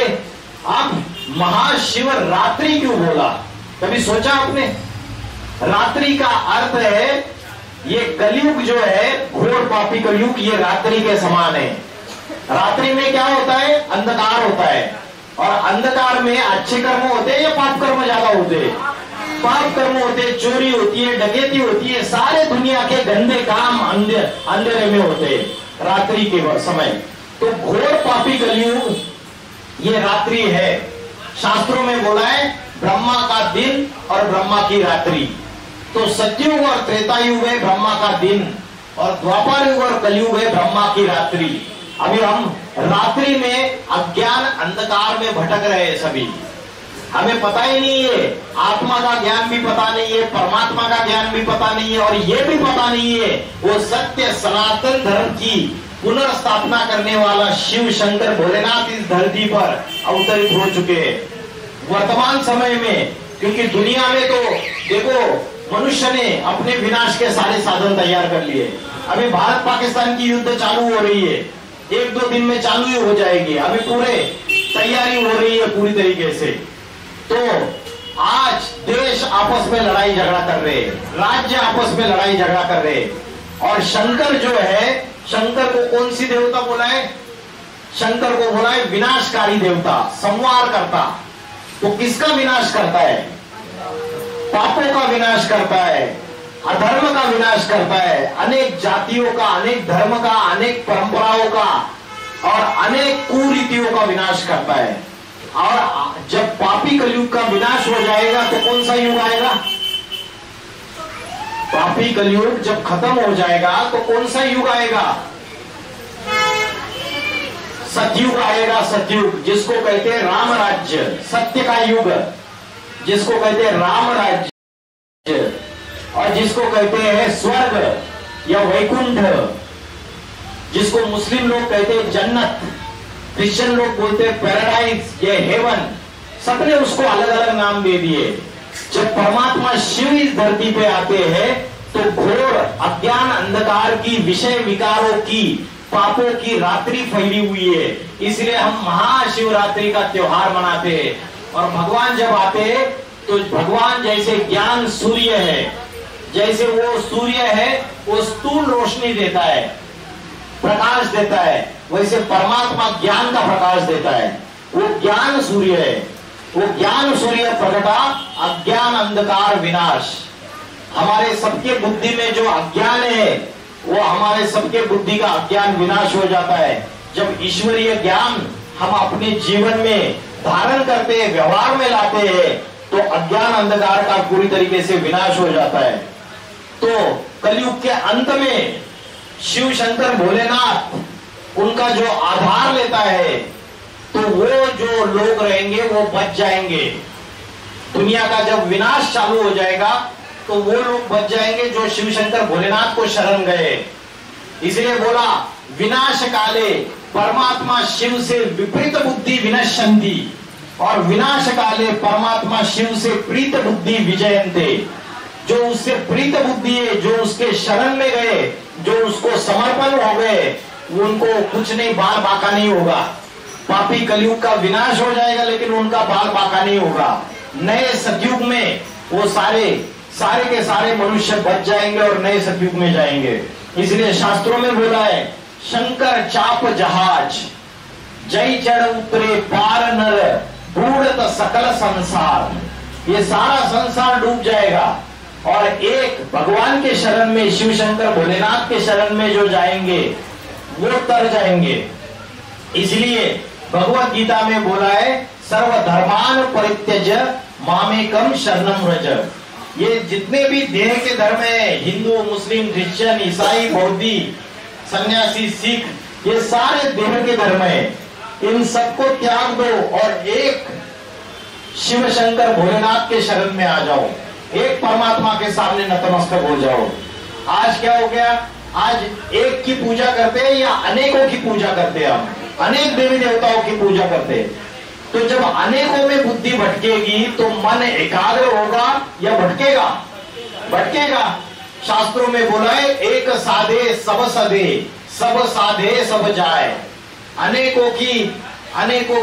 अब महाशिवरात्रि क्यों बोला? कभी सोचा आपने? रात्रि का अर्थ है, ये कलयुग जो है घोर पापी कलयुग, ये रात्रि के समान है। रात्रि में क्या होता है? अंधकार होता है। और अंधकार में अच्छे कर्म होते हैं या पाप कर्म ज्यादा होते हैं? पाप कर्म होते हैं, चोरी होती है, डकैती होती है, सारे दुनिया के गंदे काम अंधेरे में होते हैं रात्रि के समय। तो घोर पापी कलयुग ये रात्रि है। शास्त्रों में बोला है ब्रह्मा का दिन और ब्रह्मा की रात्रि। तो सतयुग और त्रेता युग है ब्रह्मा का दिन, और द्वापर युग और कलयुग है ब्रह्मा की रात्रि। अभी हम रात्रि में अज्ञान अंधकार में भटक रहे हैं सभी। हमें पता ही नहीं है, आत्मा का ज्ञान भी पता नहीं है, परमात्मा का ज्ञान भी पता नहीं है, और ये भी पता नहीं है वो सत्य सनातन धर्म की पुनर्स्थापना करने वाला शिव शंकर भोलेनाथ इस धरती पर अवतरित हो चुके हैं वर्तमान समय में। क्योंकि दुनिया में तो देखो मनुष्य ने अपने विनाश के सारे साधन तैयार कर लिए। अभी भारत पाकिस्तान की युद्ध चालू हो रही है, 1-2 दिन में चालू ही हो जाएगी। अभी पूरे तैयारी हो रही है पूरी तरीके से। तो आज देश आपस में लड़ाई झगड़ा कर रहे हैं, राज्य आपस में लड़ाई झगड़ा कर रहे हैं। और शंकर जो है, शंकर को कौन सी देवता बोला है? शंकर को बोला है विनाशकारी देवता, संहार करता। तो किसका विनाश करता है? पापों का विनाश करता है, अधर्म का विनाश करता है, अनेक जातियों का, अनेक धर्म का, अनेक परंपराओं का और अनेक कुरीतियों का विनाश करता है। और जब पापी कलयुग का विनाश हो जाएगा तो कौन सा युग आएगा? पापी कलयुग जब खत्म हो जाएगा तो कौन सा युग आएगा? सतयुग आएगा। सतयुग जिसको कहते हैं राम राज्य, सत्य का युग जिसको कहते हैं राम राज्य, और जिसको कहते हैं स्वर्ग या वैकुंठ, जिसको मुस्लिम लोग कहते हैं जन्नत, क्रिश्चियन लोग बोलते हैं पैराडाइज या हेवन। सबने उसको अलग अलग नाम दे दिए। जब परमात्मा शिव इस धरती पे आते हैं तो घोर अज्ञान अंधकार की, विषय विकारों की, पापों की रात्रि फैली हुई है। इसलिए हम महाशिवरात्रि का त्योहार मनाते हैं। और भगवान जब आते हैं तो भगवान जैसे ज्ञान सूर्य है, जैसे वो सूर्य है वो स्थूल रोशनी देता है, प्रकाश देता है, वैसे परमात्मा ज्ञान का प्रकाश देता है। वो ज्ञान सूर्य है, वो ज्ञान सूर्य प्रकटा, अज्ञान अंधकार विनाश। हमारे सबके बुद्धि में जो अज्ञान है वो हमारे सबके बुद्धि का अज्ञान विनाश हो जाता है। जब ईश्वरीय ज्ञान हम अपने जीवन में धारण करते हैं, व्यवहार में लाते हैं, तो अज्ञान अंधकार का पूरी तरीके से विनाश हो जाता है। तो कलयुग के अंत में शिव शंकर भोलेनाथ उनका जो आधार लेता है तो वो जो लोग रहेंगे वो बच जाएंगे। दुनिया का जब विनाश चालू हो जाएगा तो वो लोग बच जाएंगे जो शिव शंकर भोलेनाथ को शरण गए। इसलिए बोला विनाश काले परमात्मा शिव से विपरीत बुद्धि विनश्यन्ति। और विनाश काले परमात्मा शिव से प्रीत बुद्धि विजयंते, जो उससे प्रीत बुद्धि है, जो उसके शरण में गए, जो उसको समर्पण हो गए, उनको कुछ नहीं, बाल बाका नहीं होगा। पापी कलयुग का विनाश हो जाएगा लेकिन उनका बाल बाका नहीं होगा। नए सतयुग में वो सारे के सारे मनुष्य बच जाएंगे और नए सतयुग में जाएंगे। इसलिए शास्त्रों में बोला है, शंकर चाप जहाज जय चढ़ उतरे पार नर बूढ़त सकल संसार। ये सारा संसार डूब जाएगा और एक भगवान के शरण में, शिव शंकर भोलेनाथ के शरण में जो जाएंगे वो तर जाएंगे। इसलिए भगवत गीता में बोला है, सर्वधर्मान परित्यज मामेकम शरणम व्रज। ये जितने भी देह के धर्म है, हिंदू, मुस्लिम, क्रिश्चियन, ईसाई, बौद्धि, सन्यासी, सिख, ये सारे देह के धर्म है। इन सबको त्याग दो और एक शिव शंकर भोलेनाथ के शरण में आ जाओ, एक परमात्मा के सामने नतमस्तक हो जाओ। आज क्या हो गया, आज एक की पूजा करते हैं या अनेकों की पूजा करते हैं। हम अनेक देवी देवताओं की पूजा करते हैं। तो जब अनेकों में बुद्धि भटकेगी तो मन एकाग्र होगा या भटकेगा? भटकेगा। शास्त्रों में बोला है, एक साधे सब सधे, सब साधे सब जाए। अनेकों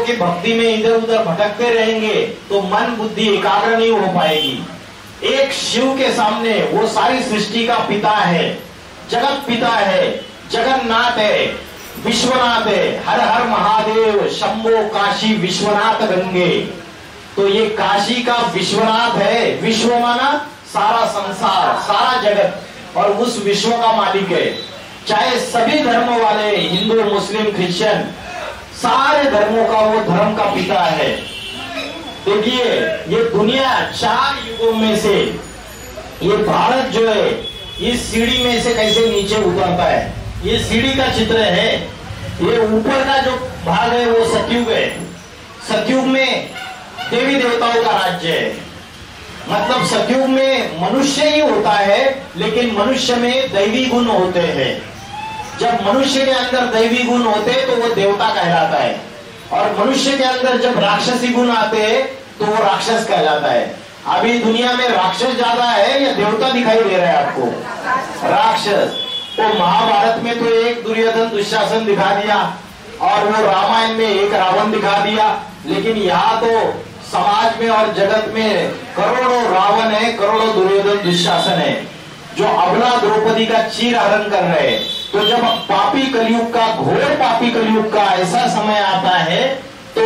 की भक्ति में इधर उधर भटकते रहेंगे तो मन बुद्धि एकाग्र नहीं हो पाएगी। एक शिव के सामने, वो सारी सृष्टि का पिता है, जगत पिता है, जगन्नाथ है, विश्वनाथ है, हर हर महादेव, शंभो काशी विश्वनाथ गंगे। तो ये काशी का विश्वनाथ है। विश्व माना सारा संसार, सारा जगत, और उस विश्व का मालिक है। चाहे सभी धर्म वाले, हिंदू, मुस्लिम, क्रिश्चियन, सारे धर्मों का वो धर्म का पिता है। देखिए, ये दुनिया 4 युगों में से ये भारत जो है, इस सीढ़ी में से कैसे नीचे उतरता है। ये सीढ़ी का चित्र है। ये ऊपर का जो भाग है वो सतयुग है। सतयुग में देवी देवताओं का राज्य है। मतलब सतयुग में मनुष्य ही होता है, लेकिन मनुष्य में दैवी गुण होते हैं। जब मनुष्य के अंदर दैवी गुण होते तो वो देवता कहलाता है, और मनुष्य के अंदर जब राक्षसी गुण आते हैं तो वो राक्षस कहलाता है। अभी दुनिया में राक्षस ज्यादा है या देवता दिखाई दे रहा है आपको? राक्षस। तो महाभारत में तो एक दुर्योधन दुशासन दिखा दिया, और वो रामायण में एक रावण दिखा दिया। लेकिन यहाँ तो समाज में और जगत में करोड़ों रावण है, करोड़ों दुर्योधन दुशासन है, जो अबला द्रौपदी का चीर हरण कर रहे हैं। तो जब पापी कलयुग का, घोर पापी कलयुग का ऐसा समय आता है, तो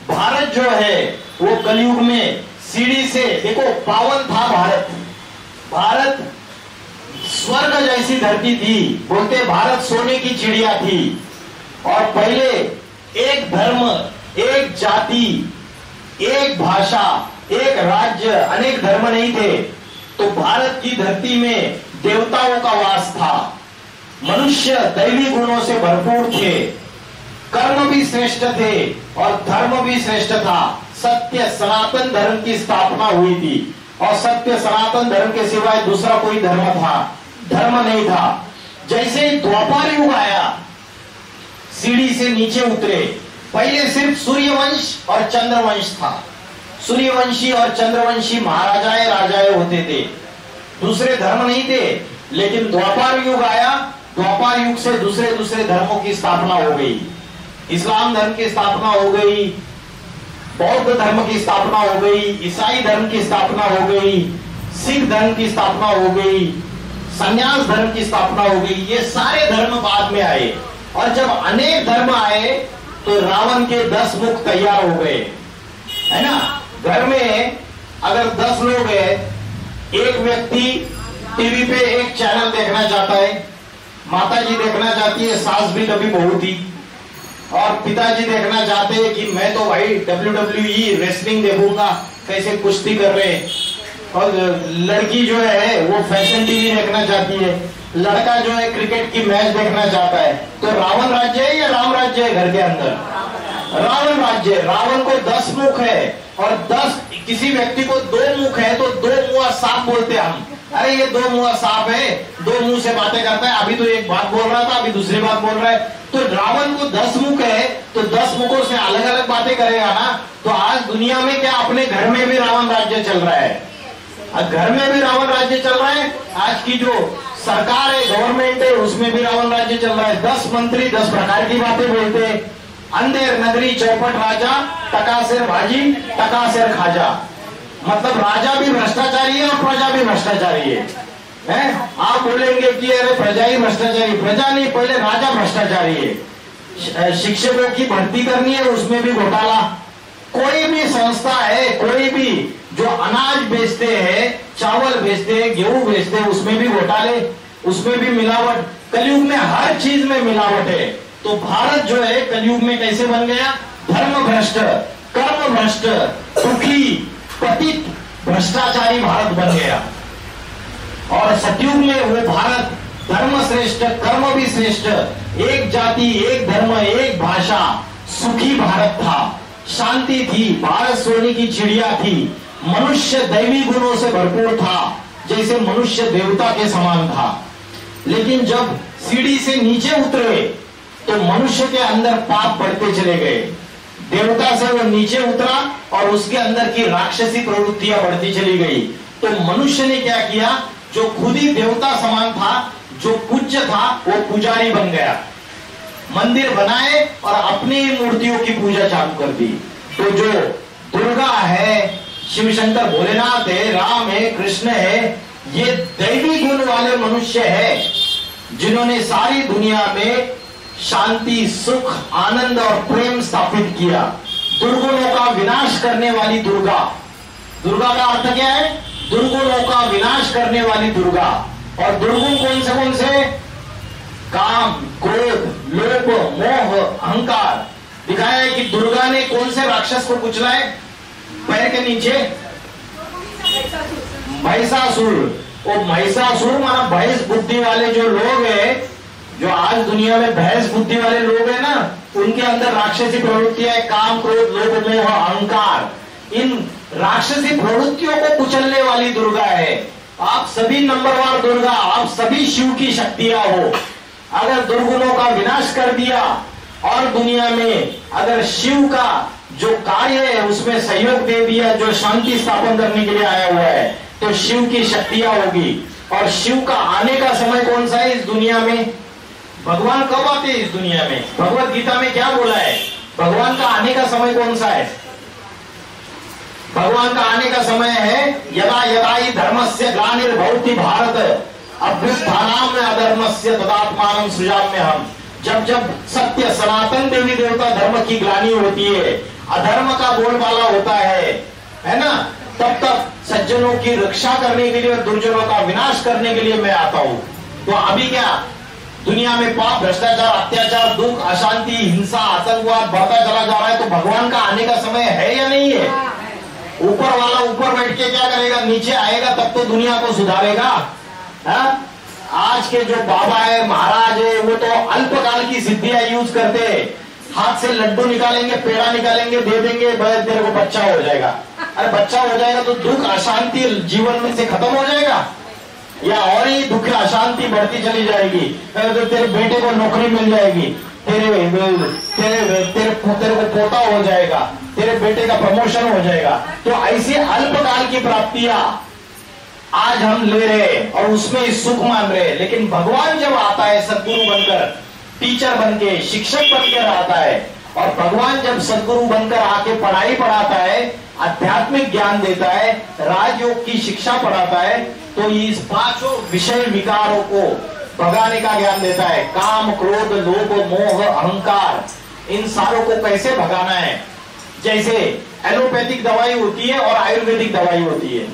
भारत जो है वो कलयुग में सीढ़ी से, देखो, पावन था भारत। भारत स्वर्ग जैसी धरती थी। बोलते भारत सोने की चिड़िया थी। और पहले एक धर्म, एक जाति, एक भाषा, एक राज्य, अनेक धर्म नहीं थे। तो भारत की धरती में देवताओं का वास था। मनुष्य दैवी गुणों से भरपूर थे, कर्म भी श्रेष्ठ थे और धर्म भी श्रेष्ठ था। सत्य सनातन धर्म की स्थापना हुई थी, और सत्य सनातन धर्म के सिवाय दूसरा कोई धर्म नहीं था। जैसे ही द्वापर युग आया, सीढ़ी से नीचे उतरे। पहले सिर्फ सूर्यवंश और चंद्रवंश था। सूर्यवंशी और चंद्रवंशी महाराजाएं राजाएं होते थे, दूसरे धर्म नहीं थे। लेकिन द्वापर युग आया, द्वापर युग से दूसरे धर्मों की स्थापना हो गई। इस्लाम धर्म की स्थापना हो गई, बौद्ध धर्म की स्थापना हो गई, ईसाई धर्म की स्थापना हो गई, सिख धर्म की स्थापना हो गई, संन्यास धर्म की स्थापना हो गई। ये सारे धर्म बाद में आए, और जब अनेक धर्म आए तो रावण के 10 मुख तैयार हो गए, है ना। घर में अगर 10 लोग हैं, एक व्यक्ति टीवी पे एक चैनल देखना चाहता है, माता जी देखना चाहती है, सास भी कभी बहू थी, और पिताजी देखना चाहते हैं कि मैं तो भाई WWE रेसलिंग देखूंगा, कैसे कुश्ती कर रहे हैं। और लड़की जो है वो फैशन टीवी देखना चाहती है, लड़का जो है क्रिकेट की मैच देखना चाहता है। तो रावण राज्य है या राम राज्य है? घर के अंदर रावण राज्य। रावण को 10 मुख है, और 10, किसी व्यक्ति को 2 मुख है तो 2 मुआ सांप बोलते हैं हम। अरे ये दो मुंह सांप है, दो मुंह से बातें करता है, अभी तो एक बात बोल रहा था, अभी दूसरी बात बोल रहा है। तो रावण को 10 मुख है, तो 10 मुखों से अलग अलग बातें करेगा ना। तो आज दुनिया में क्या, अपने घर में भी रावण राज्य चल रहा है, घर में भी रावण राज्य चल रहा है। आज की जो सरकार है, गवर्नमेंट है, उसमें भी रावण राज्य चल रहा है। 10 मंत्री 10 प्रकार की बातें बोलते हैं। अंधेर नगरी चौपट राजा, टकासेर भाजी टकासेर खाजा। मतलब राजा भी भ्रष्टाचारी है और प्रजा भी भ्रष्टाचारी है? आप बोलेंगे कि अरे प्रजा ही भ्रष्टाचारी, प्रजा नहीं, पहले राजा भ्रष्टाचारी है। शिक्षकों की भर्ती करनी है, उसमें भी घोटाला। कोई भी संस्था है, कोई भी जो अनाज बेचते हैं, चावल बेचते हैं, गेहूं बेचते हैं, उसमें भी घोटाले, उसमें भी मिलावट। कलयुग में हर चीज में मिलावट है। तो भारत जो है कलयुग में कैसे बन गया? धर्म भ्रष्ट, कर्म भ्रष्ट, दुखी, पतित, भ्रष्टाचारी भारत बन गया। और सतयुग में वो भारत धर्म श्रेष्ठ, कर्म भी श्रेष्ठ, एक जाति, एक धर्म, एक भाषा, सुखी भारत था, शांति थी, भारत सोने की चिड़िया थी, मनुष्य दैवी गुणों से भरपूर था, जैसे मनुष्य देवता के समान था। लेकिन जब सीढ़ी से नीचे उतरे तो मनुष्य के अंदर पाप बढ़ते चले गए। देवता से वो नीचे उतरा और उसके अंदर की राक्षसी प्रवृत्तियां बढ़ती चली गई। तो मनुष्य ने क्या किया? जो खुद ही देवता समान था, जो पूज्य था, वो पुजारी बन गया। मंदिर बनाए और अपनी मूर्तियों की पूजा चालू कर दी। तो जो दुर्गा है, शिव शंकर भोलेनाथ है, राम है, कृष्ण है, ये दैवी गुण वाले मनुष्य है, जिन्होंने सारी दुनिया में शांति, सुख, आनंद और प्रेम स्थापित किया। दुर्गुणों का विनाश करने वाली दुर्गा। दुर्गा का अर्थ क्या है? दुर्गुणों का विनाश करने वाली दुर्गा। और दुर्गुण कौन से? काम, क्रोध, लोभ, मोह, अहंकार। दिखाया है कि दुर्गा ने कौन से राक्षस को कुचला है? पैर के नीचे महिषासुर। वो महिषासुर माना भैंस बुद्धि वाले जो लोग हैं, जो आज दुनिया में भैंस बुद्धि वाले लोग हैं ना, उनके अंदर राक्षसी प्रवृत्तियां है, काम, क्रोध, लोभ, मोह, अहंकार। इन राक्षसी प्रवृत्तियों को कुचलने वाली दुर्गा है। आप सभी नंबरवार दुर्गा, आप सभी शिव की शक्तियां हो। अगर दुर्गुणों का विनाश कर दिया और दुनिया में अगर शिव का जो कार्य है उसमें सहयोग दे दिया, जो शांति स्थापन करने के लिए आया हुआ है, तो शिव की शक्तियां होगी। और शिव का आने का समय कौन सा है इस दुनिया में? भगवान कब आते हैं इस दुनिया में? भगवत गीता में क्या बोला है? भगवान का आने का समय कौन सा है? भगवान का आने का समय है यदा यदा ही धर्मस्य ग्लानिर्भवति भारत अभ्युत्थानाम् अधर्मस्य तदात्मानं सृजाम्यहम्। जब जब सत्य सनातन देवी देवता धर्म की ग्लानि होती है, अधर्म का बोलबाला होता है ना, तब तक सज्जनों की रक्षा करने के लिए और दुर्जनों का विनाश करने के लिए मैं आता हूं। तो अभी क्या दुनिया में पाप, भ्रष्टाचार, अत्याचार, दुख, अशांति, हिंसा, आतंकवाद बढ़ता चला जा रहा है। तो भगवान का आने का समय है या नहीं है? ऊपर वाला ऊपर बैठ के क्या करेगा? नीचे आएगा तब तो दुनिया को सुधारेगा। आज के जो बाबा है, महाराज है, वो तो अल्पकाल की सिद्धियां यूज करते हैं। हाथ से लड्डू निकालेंगे, पेड़ा निकालेंगे, दे देंगे, बस तेरे को बच्चा हो जाएगा। अरे बच्चा हो जाएगा तो दुख अशांति जीवन में से खत्म हो जाएगा या और ही दुख अशांति बढ़ती चली जाएगी? तो तेरे बेटे को नौकरी मिल जाएगी, तेरे को पोता हो जाएगा, तेरे बेटे का प्रमोशन हो जाएगा। तो ऐसी अल्पकाल की प्राप्तियां आज हम ले रहे हैं और उसमें सुख मान रहे हैं। लेकिन भगवान जब आता है सदगुरु बनकर, टीचर बनके, शिक्षक बनकर आता है, और भगवान जब सदगुरु बनकर आके पढ़ाई पढ़ाता है, आध्यात्मिक ज्ञान देता है, राजयोग की शिक्षा पढ़ाता है, तो इस पांचों विषय विकारों को भगाने का ज्ञान देता है। काम, क्रोध, लोभ, मोह, अहंकार, इन सारों को कैसे भगाना है। जैसे एलोपैथिक दवाई होती है और आयुर्वेदिक दवाई होती है।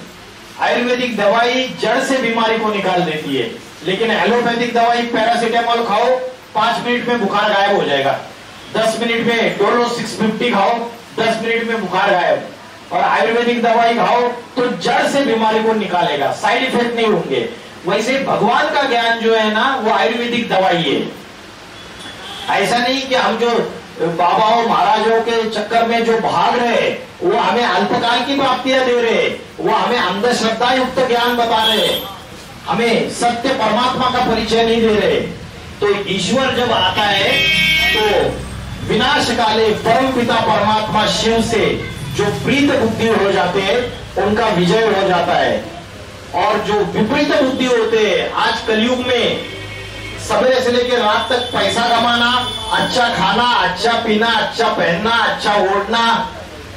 आयुर्वेदिक दवाई जड़ से बीमारी को निकाल देती है, लेकिन एलोपैथिक दवाई पैरासीटामोल खाओ 5 मिनट में बुखार गायब हो जाएगा। 10 मिनट में डोलो 650 खाओ, 10 मिनट में बुखार गायब। और आयुर्वेदिक दवाई खाओ तो जड़ से बीमारी को निकालेगा, साइड इफेक्ट नहीं होंगे। वैसे भगवान का ज्ञान जो है ना, वो आयुर्वेदिक दवाई है। ऐसा नहीं कि हम जो बाबाओं महाराजों के चक्कर में जो भाग रहे, वो हमें अल्पकाल की प्राप्तियां दे रहे, वो हमें अंधश्रद्धा युक्त ज्ञान बता रहे, हमें सत्य परमात्मा का परिचय नहीं दे रहे। तो ईश्वर जब आता है तो विनाश काले परम पिता परमात्मा शिव से जो प्रीत बुद्धि हो जाते हैं उनका विजय हो जाता है। और जो विपरीत बुद्धि होते हैं, आज कलयुग में सवेरे से लेकर रात तक पैसा कमाना, अच्छा खाना, अच्छा पीना, अच्छा पहनना, अच्छा ओढ़ना,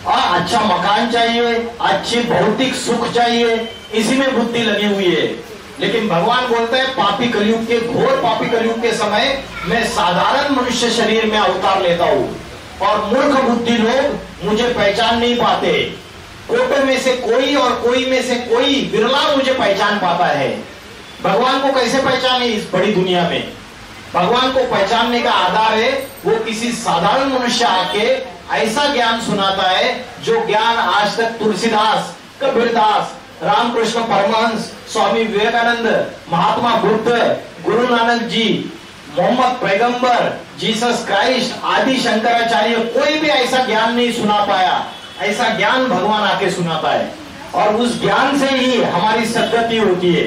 अच्छा मकान चाहिए, अच्छी भौतिक सुख चाहिए, इसी में बुद्धि लगी हुई है। लेकिन भगवान बोलते हैं पापी कलयुग के, घोर पापी कलयुग के समय मैं साधारण मनुष्य शरीर में अवतार लेता हूं और मूर्ख बुद्धि लोग मुझे पहचान नहीं पाते। कोटों में से कोई और कोई में से कोई बिरला मुझे पहचान पाता है। भगवान को कैसे पहचाने इस बड़ी दुनिया में? भगवान को पहचानने का आधार है वो किसी साधारण मनुष्य आके ऐसा ज्ञान सुनाता है जो ज्ञान आज तक तुलसीदास, कबीरदास, रामकृष्ण परमहंस, स्वामी विवेकानंद, महात्मा बुद्ध, गुरु नानक जी, मोहम्मद पैगंबर, जीसस क्राइस्ट आदि शंकराचार्य कोई भी ऐसा ज्ञान नहीं सुना पाया। ऐसा ज्ञान भगवान आके सुनाता है और उस ज्ञान से ही हमारी सद्गति होती है।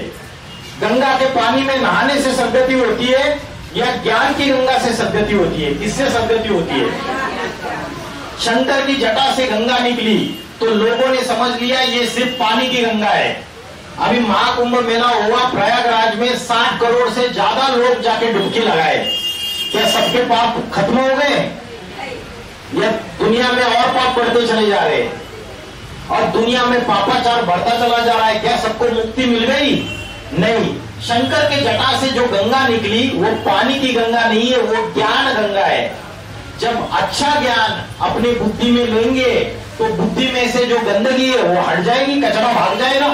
गंगा के पानी में नहाने से सद्गति होती है या ज्ञान की गंगा से सद्गति होती है? किससे सद्गति होती है? शंकर की जटा से गंगा निकली तो लोगों ने समझ लिया ये सिर्फ पानी की गंगा है। अभी महाकुंभ मेला हुआ प्रयागराज में, 60 करोड़ से ज्यादा लोग जाके डुबकी लगाए। क्या सबके पाप खत्म हो गए या दुनिया में और पाप बढ़ते चले जा रहे हैं और दुनिया में पापाचार बढ़ता चला जा रहा है? क्या सबको मुक्ति मिल गई? नहीं। शंकर के जटा से जो गंगा निकली वो पानी की गंगा नहीं है, वो ज्ञान गंगा है। जब अच्छा ज्ञान अपनी बुद्धि में लेंगे तो बुद्धि में से जो गंदगी है वो हट जाएगी, कचरा भाग जाएगा,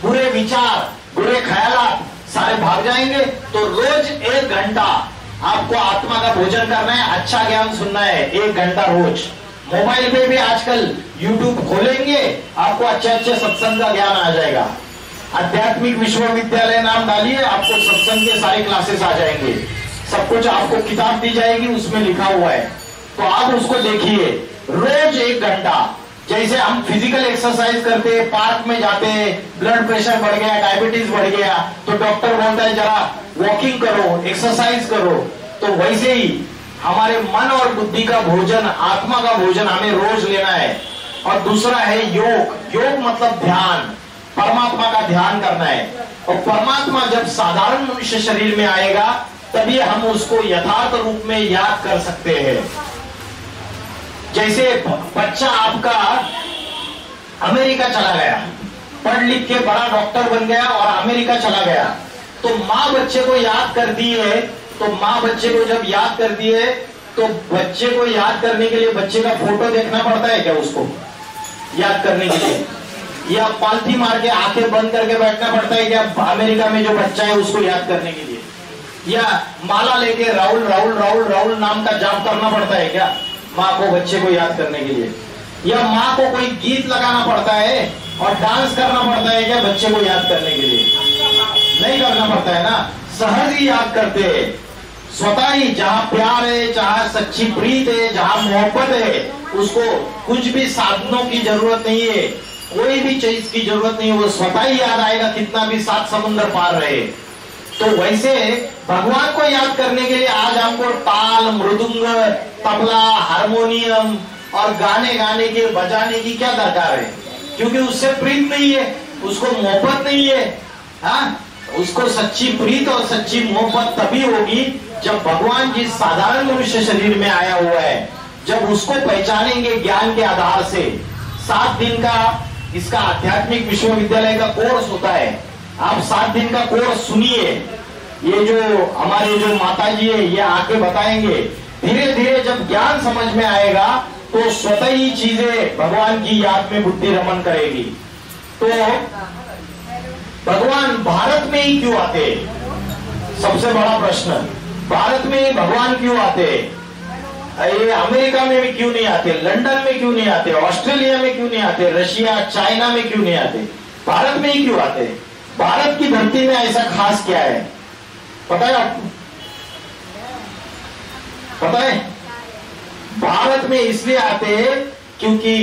बुरे विचार, बुरे ख्यालात सारे भाग जाएंगे। तो रोज 1 घंटा आपको आत्मा का भोजन करना है, अच्छा ज्ञान सुनना है 1 घंटा रोज। मोबाइल पे भी आजकल यूट्यूब खोलेंगे, आपको अच्छे अच्छे सत्संग का ज्ञान आ जाएगा। आध्यात्मिक विश्वविद्यालय नाम डालिए, आपको सत्संग के सारे क्लासेस आ जाएंगे। सब कुछ आपको किताब दी जाएगी, उसमें लिखा हुआ है, तो आप उसको देखिए रोज 1 घंटा। जैसे हम फिजिकल एक्सरसाइज करते हैं, पार्क में जाते हैं, ब्लड प्रेशर बढ़ गया, डायबिटीज बढ़ गया, तो डॉक्टर बोलता है जरा वॉकिंग करो, एक्सरसाइज करो। तो वैसे ही हमारे मन और बुद्धि का भोजन, आत्मा का भोजन हमें रोज लेना है। और दूसरा है योग। योग मतलब ध्यान, परमात्मा का ध्यान करना है। और परमात्मा जब साधारण मनुष्य शरीर में आएगा तभी हम उसको यथार्थ रूप में याद कर सकते हैं। जैसे बच्चा आपका अमेरिका चला गया, पढ़ लिख के बड़ा डॉक्टर बन गया और अमेरिका चला गया, तो माँ बच्चे को याद करती है। तो माँ बच्चे को जब याद करती है तो बच्चे को याद करने के लिए बच्चे का फोटो देखना पड़ता है क्या उसको याद करने के लिए? या पालथी मार के आंखें बंद करके बैठना पड़ता है क्या अमेरिका में जो बच्चा है उसको याद करने के लिए? या माला लेके राहुल राहुल राहुल राहुल नाम का जाप करना पड़ता है क्या माँ को बच्चे को याद करने के लिए? या माँ को कोई गीत लगाना पड़ता है और डांस करना पड़ता है क्या बच्चे को याद करने के लिए? नहीं करना पड़ता है ना, सहज ही याद करते हैं। स्वतः ही जहाँ प्यार है, जहाँ सच्ची प्रीत है, जहाँ मोहब्बत है, उसको कुछ भी साधनों की जरूरत नहीं है, कोई भी चीज की जरूरत नहीं है, वो स्वतः ही याद आएगा कितना भी 7 समुद्र पार रहे। तो वैसे भगवान को याद करने के लिए आज हमको ताल, मृदुंग, तबला, हारमोनियम और गाने के बजाने की क्या दरकार है? क्योंकि उससे प्रीत नहीं है, उसको मोहब्बत नहीं है। हाँ, उसको सच्ची प्रीत और सच्ची मोहब्बत तभी होगी जब भगवान जिस साधारण मनुष्य शरीर में आया हुआ है, जब उसको पहचानेंगे ज्ञान के आधार से। 7 दिन का इसका आध्यात्मिक विश्वविद्यालय का कोर्स होता है। आप 7 दिन का कोर्स सुनिए। ये जो हमारे जो माता जी है ये आके बताएंगे। धीरे धीरे जब ज्ञान समझ में आएगा तो स्वतः ही चीजें भगवान की याद में बुद्धि रमन करेगी। तो भगवान भारत में ही क्यों आते? सबसे बड़ा प्रश्न, भारत में ही भगवान क्यों आते? ये अमेरिका में भी क्यों नहीं आते? लंदन में क्यों नहीं आते? ऑस्ट्रेलिया में क्यों नहीं आते? रशिया, चाइना में क्यों नहीं आते? भारत में ही क्यों आते? भारत की धरती में ऐसा खास क्या है पता है आपको? पता है? भारत में इसलिए आते क्योंकि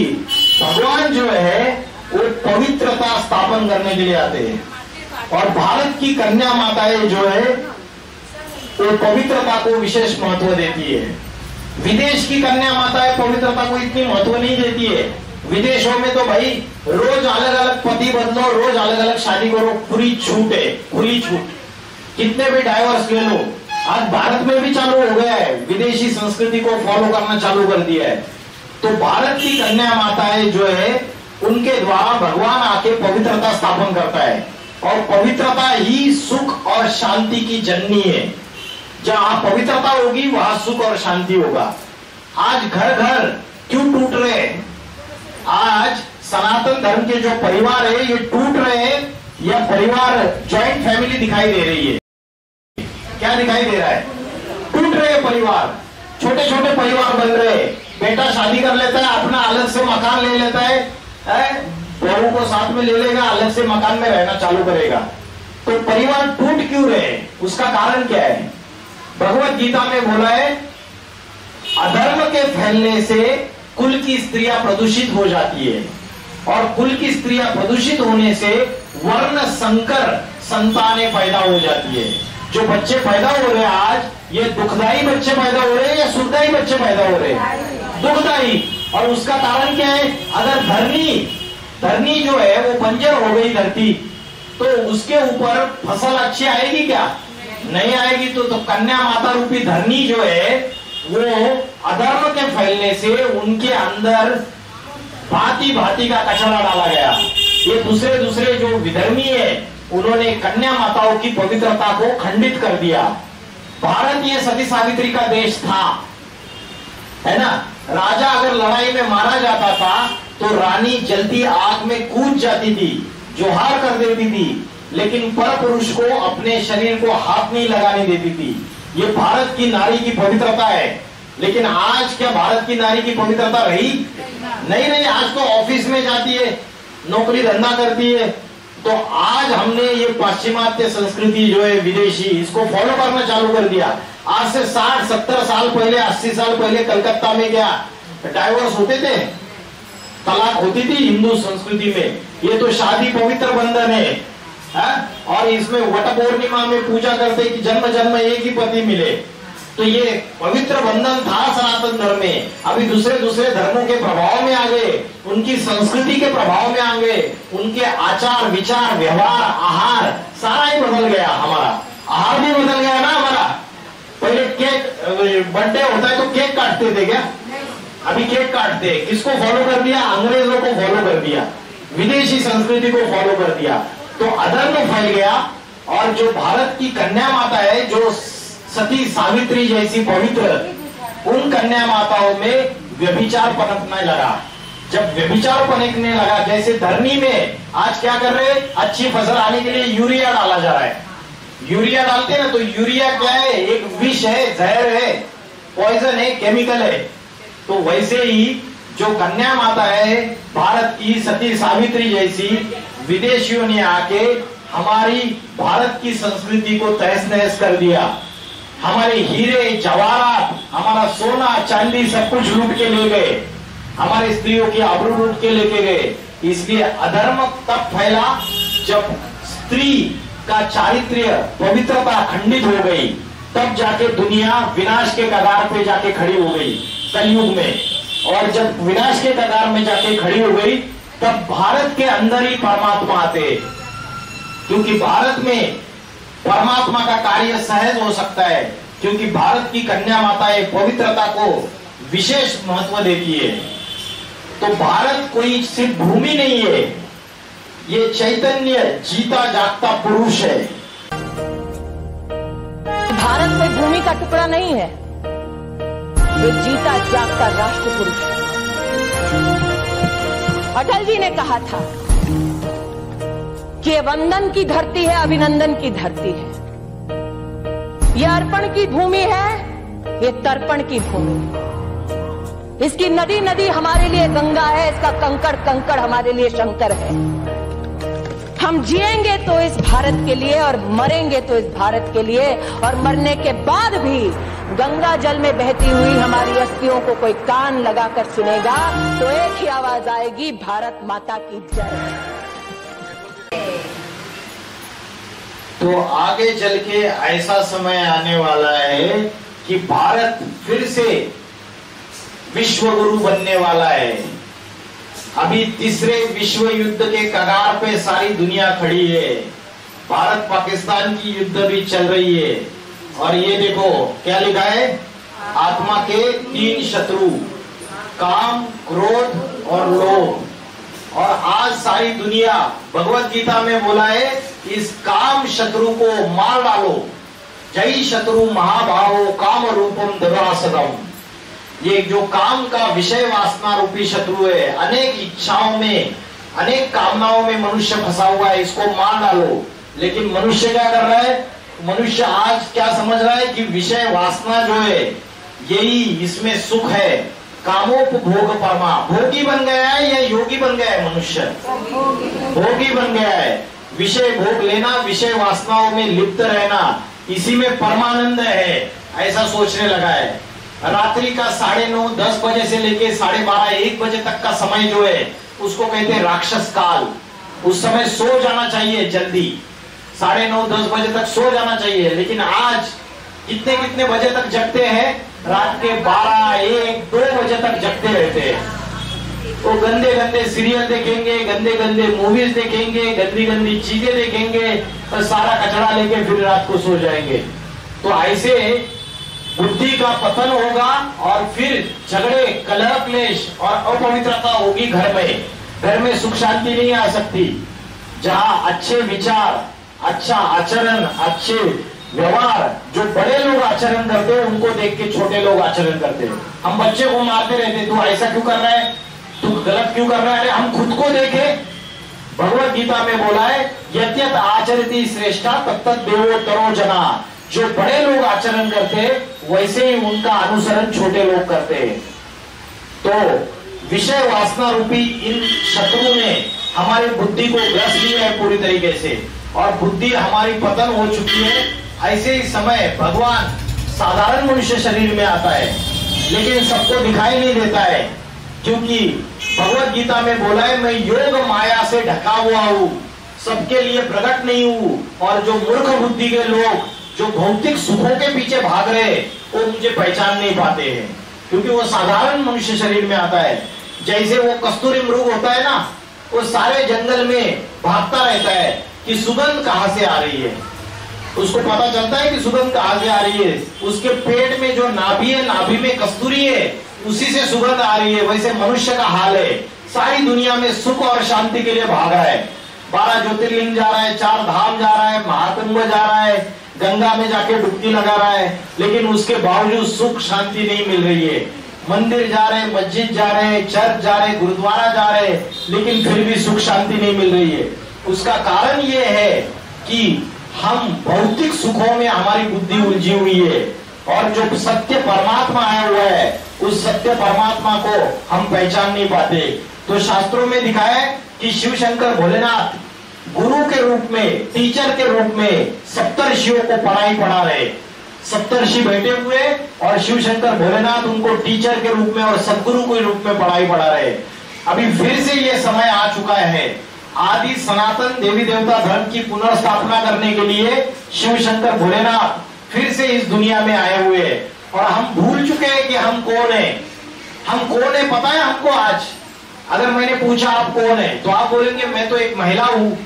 भगवान जो है वो पवित्रता स्थापन करने के लिए आते हैं। और भारत की कन्या माताएं जो है वो पवित्रता को विशेष महत्व देती है। विदेश की कन्या माताएं पवित्रता को इतनी महत्व नहीं देती है। विदेशों में तो भाई रोज अलग अलग पति बदलो, रोज अलग अलग शादी करो, पूरी छूट है, खुली छूट, कितने भी डाइवोर्स ले लो। आज भारत में भी चालू हो गया है, विदेशी संस्कृति को फॉलो करना चालू कर दिया है। तो भारत की कन्या माताएं जो है उनके द्वारा भगवान आके पवित्रता स्थापन करता है, और पवित्रता ही सुख और शांति की जननी है। जहां पवित्रता होगी वहां सुख और शांति होगा। आज घर घर क्यों टूट रहे हैं? आज सनातन धर्म के जो परिवार है ये टूट रहे हैं, या परिवार जॉइंट फैमिली दिखाई दे रही है? क्या दिखाई दे रहा है? टूट रहे परिवार, छोटे छोटे परिवार बन रहे। बेटा शादी कर लेता है, अपना अलग से मकान ले लेता है, बहू को साथ में ले लेगा, अलग से मकान में रहना चालू करेगा। तो परिवार टूट क्यों रहे? उसका कारण क्या है? भगवत गीता में बोला है, अधर्म के फैलने से कुल की स्त्रियां प्रदूषित हो जाती है, और कुल की स्त्रियां प्रदूषित होने से वर्ण संकर संतानें पैदा हो जाती है। जो बच्चे पैदा हो रहे हैं आज, ये दुखदाई बच्चे पैदा हो रहे हैं या सुखदाई बच्चे पैदा हो रहे हैं? दुखदाई। और उसका कारण क्या है? अगर धरनी जो है वो बंजर हो गई धरती, तो उसके ऊपर फसल अच्छी आएगी क्या? नहीं आएगी। तो कन्या माता रूपी धरनी जो है वो अधर्म के फैलने से उनके अंदर भांति भांति का कचरा डाला गया। ये दूसरे जो विधर्मी है उन्होंने कन्या माताओं की पवित्रता को खंडित कर दिया। भारत ये सती सावित्री का देश था, है ना। राजा अगर लड़ाई में मारा जाता था तो रानी जलती आग में कूद जाती थी, जोहार कर देती थी, लेकिन पर पुरुष को अपने शरीर को हाथ नहीं लगाने देती थी। ये भारत की नारी की पवित्रता है। लेकिन आज क्या भारत की नारी की पवित्रता रही? नहीं। आज तो ऑफिस में जाती है, नौकरी धंधा करती है। तो आज हमने ये पाश्चिमात्य संस्कृति जो है विदेशी, इसको फॉलो करना चालू कर दिया। आज से 60-70 साल पहले, 80 साल पहले कलकत्ता में क्या डाइवोर्स होते थे, तलाक होती थी हिंदू संस्कृति में। ये तो शादी पवित्र बंधन है, और इसमें वट पूर्णिमा में पूजा करते कि जन्म जन्म एक ही पति मिले। तो ये पवित्र बंधन था सनातन धर्म में। अभी दूसरे धर्मों के प्रभाव में आ गए, उनकी संस्कृति के प्रभाव में आ गए, उनके आचार विचार व्यवहार आहार सारा ही बदल गया। हमारा आहार भी बदल गया ना हमारा। पहले केक बर्थडे होता है तो केक काटते थे क्या? अभी केक काटते हैं। किसको फॉलो कर दिया? अंग्रेजों को फॉलो कर दिया, विदेशी संस्कृति को फॉलो कर दिया। तो अधर्म फैल गया। और जो भारत की कन्या माता है, जो सती सावित्री जैसी पवित्र, उन कन्या माताओं में व्यभिचार पनपने लगा। जब व्यभिचार पनपने लगा, जैसे धरनी में आज क्या कर रहे हैं, अच्छी फसल आने के लिए यूरिया डाला जा रहा है। यूरिया डालते ना, तो यूरिया क्या है? एक विष है, जहर है, पॉइजन है, केमिकल है। तो वैसे ही जो कन्या माता है भारत की सती सावित्री जैसी, विदेशियों ने आके हमारी भारत की संस्कृति को तहस नहस कर दिया। हमारे हीरे जवाहरात, हमारा सोना चांदी सब कुछ लूट के ले गए, हमारी स्त्रियों की आबरू लूट के लेके गए। इसलिए अधर्म तब फैला जब स्त्री का चारित्र्य पवित्रता खंडित हो गई, तब जाके दुनिया विनाश के कगार पे जाके खड़ी हो गई कलयुग में। और जब विनाश के कगार में जाके खड़ी हो गई, तब भारत के अंदर ही परमात्मा आते, क्योंकि भारत में परमात्मा का कार्य सहज हो सकता है, क्योंकि भारत की कन्या माताएं पवित्रता को विशेष महत्व देती है। तो भारत कोई सिर्फ भूमि नहीं है, ये चैतन्य जीता जागता पुरुष है। भारत कोई भूमि का टुकड़ा नहीं है, ये जीता जागता राष्ट्र पुरुष है। अटल जी ने कहा था कि ये वंदन की धरती है, अभिनंदन की धरती है, ये अर्पण की भूमि है, ये तर्पण की भूमि है। इसकी नदी नदी हमारे लिए गंगा है, इसका कंकड़ कंकड़ हमारे लिए शंकर है। हम जिएंगे तो इस भारत के लिए और मरेंगे तो इस भारत के लिए, और मरने के बाद भी गंगा जल में बहती हुई हमारी अस्थियों को कोई कान लगाकर सुनेगा तो एक ही आवाज आएगी, भारत माता की जय। तो आगे चल के ऐसा समय आने वाला है कि भारत फिर से विश्व गुरु बनने वाला है। अभी तीसरे विश्व युद्ध के कगार पे सारी दुनिया खड़ी है। भारत पाकिस्तान की युद्ध भी चल रही है। और ये देखो क्या लिखा है, आत्मा के 3 शत्रु, काम, क्रोध और लोभ। और आज सारी दुनिया, भगवत गीता में बोला है, इस काम शत्रु को मार डालो। जय शत्रु महाभावो काम रूपम दरासदम। ये जो काम का विषय वासना रूपी शत्रु है, अनेक इच्छाओं में, अनेक कामनाओं में मनुष्य फंसा हुआ है, इसको मार डालो। लेकिन मनुष्य क्या कर रहा है? मनुष्य आज क्या समझ रहा है कि विषय वासना जो है यही इसमें सुख है। कामोपभोग परमा, भोगी बन गया है या योगी बन गया है? मनुष्य भोगी बन गया है। विषय भोग लेना, विषय वासनाओं में लिप्त रहना, इसी में परमानंद है, ऐसा सोचने लगा है। रात्रि का 9:30 10 बजे से लेके 12:30 1 बजे तक का समय जो है उसको कहते हैं राक्षस काल। उस समय सो जाना चाहिए जल्दी, 9:30 10 बजे तक सो जाना चाहिए। लेकिन आज कितने बजे तक जगते हैं? रात के 12 1 2 बजे तक जगते रहते हैं। तो गंदे सीरियल देखेंगे, गंदे मूवीज देखेंगे, गंदी चीजें देखेंगे और सारा कचरा लेके फिर रात को सो जाएंगे। तो ऐसे बुद्धि का पतन होगा और फिर झगड़े, कलह, क्लेश और अपवित्रता होगी घर में सुख शांति नहीं आ सकती। जहां अच्छे विचार, अच्छा आचरण, अच्छे व्यवहार जो बड़े लोग आचरण करते हैं उनको देख के छोटे लोग आचरण करते हैं। हम बच्चे को मारते रहते, तू ऐसा क्यों कर रहा है, तू गलत क्यों कर रहा है? हम खुद को देखे। भगवत गीता में बोला है, यद्यत आचरति श्रेष्ठा तत्तत् देवोत्तरो जना। जो बड़े लोग आचरण करते वैसे ही उनका अनुसरण छोटे लोग करते हैं। तो विषय वासना रूपी इन शत्रु ने हमारी बुद्धि को ग्रस लिया है पूरी तरीके से और बुद्धि हमारी पतन हो चुकी है। ऐसे ही समय भगवान साधारण मनुष्य शरीर में आता है, लेकिन सबको दिखाई नहीं देता है, क्योंकि भगवत गीता में बोला है, मैं योग माया से ढका हुआ हूं, सबके लिए प्रकट नहीं हूं। और जो मूर्ख बुद्धि के लोग जो भौतिक सुखों के पीछे भाग रहे वो मुझे पहचान नहीं पाते हैं, क्योंकि वो साधारण मनुष्य शरीर में आता है। जैसे वो कस्तूरी मृग होता है ना, वो सारे जंगल में भागता रहता है कि सुगंध कहां से आ रही है। उसको पता चलता है कि सुगंध कहां से आ रही है, उसके पेट में जो नाभि है, नाभि में कस्तूरी है, उसी से सुगंध आ रही है। वैसे मनुष्य का हाल है, सारी दुनिया में सुख और शांति के लिए भाग रहा है। 12 ज्योतिर्लिंग जा रहा है, 4 धाम जा रहा है, महाकुंभ जा रहा है, गंगा में जाके डुबकी लगा रहा है, लेकिन उसके बावजूद सुख शांति नहीं मिल रही है। मंदिर जा रहे, मस्जिद जा रहे, चर्च जा रहे, गुरुद्वारा जा रहे, लेकिन फिर भी सुख शांति नहीं मिल रही है। उसका कारण ये है कि हम भौतिक सुखों में हमारी बुद्धि उलझी हुई है और जो सत्य परमात्मा आया हुआ है उस सत्य परमात्मा को हम पहचान नहीं पाते। तो शास्त्रों में दिखाया है कि शिव शंकर भोलेनाथ गुरु के रूप में, टीचर के रूप में सप्तर्षियों को पढ़ाई पढ़ा रहे। सप्तर्षि बैठे हुए और शिव शंकर भोलेनाथ उनको टीचर के रूप में और सदगुरु के रूप में पढ़ाई पढ़ा रहे। अभी फिर से ये समय आ चुका है, आदि सनातन देवी देवता धर्म की पुनर्स्थापना करने के लिए शिव शंकर भोलेनाथ फिर से इस दुनिया में आए हुए हैं। और हम भूल चुके हैं कि हम कौन है। हम कौन है पता है हमको? आज अगर मैंने पूछा आप कौन है, तो आप बोलेंगे मैं तो एक महिला हूँ,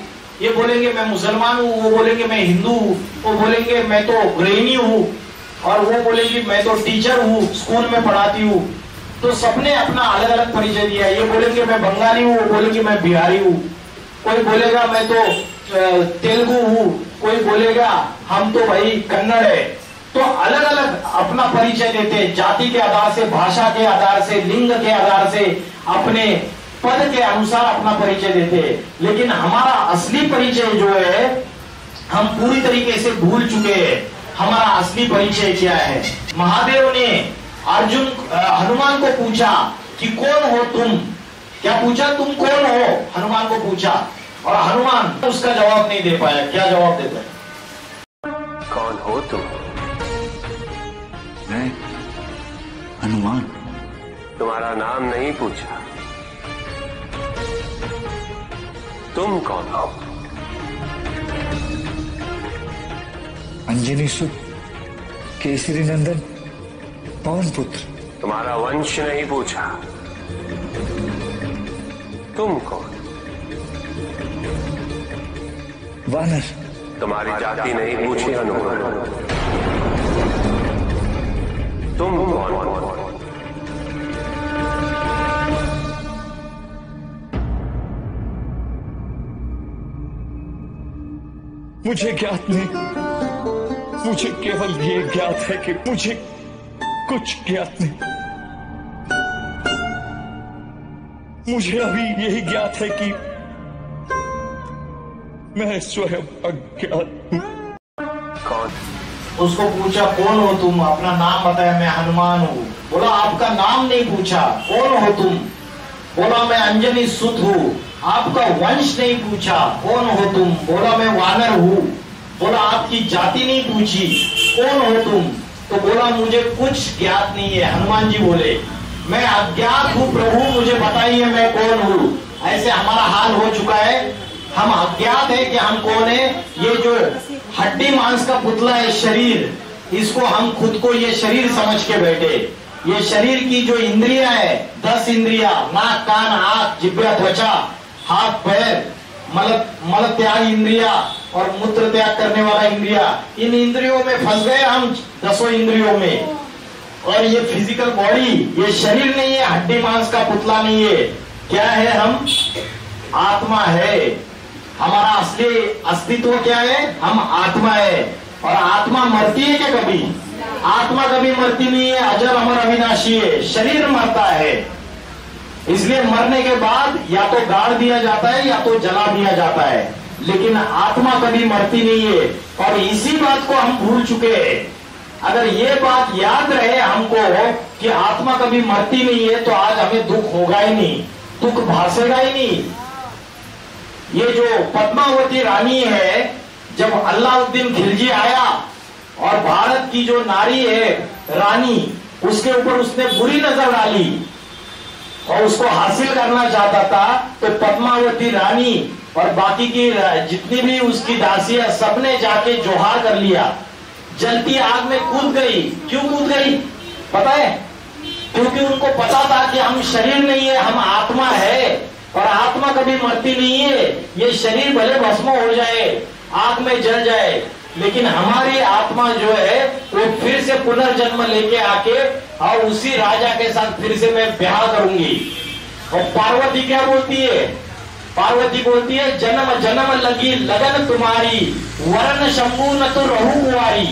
ये बोलेंगे मैं मुसलमान हूँ, वो बोलेंगे मैं हिंदू हूँ, वो बोलेंगे मैं तो गृहिणी हूँ, और वो बोलेगी मैं तो टीचर हूँ, स्कूल में पढ़ाती हूँ। तो सबने अपना अलग अलग परिचय दिया। ये बोलेंगे मैं बंगाली हूँ, वो बोलेंगे मैं बिहारी हूँ, कोई बोलेगा मैं तो तेलुगु हूँ, कोई बोलेगा हम तो भाई कन्नड़ है। तो अलग अलग अपना परिचय देते, जाति के आधार से, भाषा के आधार से, लिंग के आधार से, अपने पद के अनुसार अपना परिचय देते। लेकिन हमारा असली परिचय जो है हम पूरी तरीके से भूल चुके हैं। हमारा असली परिचय क्या है? महादेव ने हनुमान को पूछा कि कौन हो तुम? क्या पूछा? तुम कौन हो? हनुमान को पूछा, और हनुमान उसका जवाब नहीं दे पाया। क्या जवाब देता है? कौन हो तुम? मैं हनुमान। तुम्हारा नाम नहीं पूछा, तुम कौन हो? अंजनी सुत, केसरी नंदन, पवन पुत्र। तुम्हारा वंश नहीं पूछा, तुम कौन? वानर। तुम्हारी जाति नहीं पूछी हनुमान, तुम कौन? मुझे ज्ञात नहीं, मुझे केवल ये ज्ञात है कि मुझे कुछ ज्ञात नहीं। मुझे अभी यही ज्ञात है कि मैं स्वयं अज्ञात हूं। कौन? उसको पूछा कौन हो तुम, अपना नाम बताया, मैं हनुमान हूँ। बोला आपका नाम नहीं पूछा, कौन हो तुम? बोला मैं अंजनी सुत हूँ। आपका वंश नहीं पूछा, कौन हो तुम? बोला मैं वानर हूँ। बोला आपकी जाति नहीं पूछी, कौन हो तुम? तो बोला मुझे कुछ ज्ञात नहीं है। हनुमान जी बोले मैं अज्ञात हूँ प्रभु, मुझे बताइए मैं कौन हूँ। ऐसे हमारा हाल हो चुका है, हम अज्ञात है कि हम कौन है। ये जो हड्डी मांस का पुतला है शरीर, इसको हम खुद को ये शरीर समझ के बैठे। ये शरीर की जो इंद्रियां है, 10 इंद्रिया, नाक कान आंख जिह्वा त्वचा हाथ पैर, मल त्याग इंद्रिया और मूत्र त्याग करने वाला इंद्रिया, इन इंद्रियों में फंस गए हम, 10 इंद्रियों में। और ये फिजिकल बॉडी, ये शरीर नहीं है, हड्डी मांस का पुतला नहीं है। क्या है हम? आत्मा है। हमारा असली अस्तित्व क्या है? हम आत्मा है। और आत्मा मरती है क्या कभी? आत्मा कभी मरती नहीं है, अजर अमर अविनाशी है। शरीर मरता है, इसलिए मरने के बाद या तो गाड़ दिया जाता है या तो जला दिया जाता है, लेकिन आत्मा कभी मरती नहीं है। और इसी बात को हम भूल चुके हैं। अगर ये बात याद रहे हमको कि आत्मा कभी मरती नहीं है, तो आज हमें दुख होगा ही नहीं, दुख भासेगा ही नहीं। ये जो पद्मावती रानी है, जब अलाउद्दीन खिलजी आया और भारत की जो नारी है रानी, उसके ऊपर उसने बुरी नजर डाली और उसको हासिल करना चाहता था, तो पद्मावती रानी और बाकी की जितनी भी उसकी दासियां, सबने जाके जोहार कर लिया, जलती आग में कूद गई। क्यों कूद गई पता है? क्योंकि उनको पता था कि हम शरीर नहीं है, हम आत्मा है। और आत्मा कभी मरती नहीं है। ये शरीर भले भस्म हो जाए, आग में जल जाए, लेकिन हमारी आत्मा जो है वो फिर से पुनर्जन्म लेके आके और उसी राजा के साथ फिर से मैं ब्याह करूंगी। और पार्वती क्या बोलती है? पार्वती बोलती है जन्म जन्म लगी लगन तुम्हारी, वरण शंभु न तो रहू कुंवारी।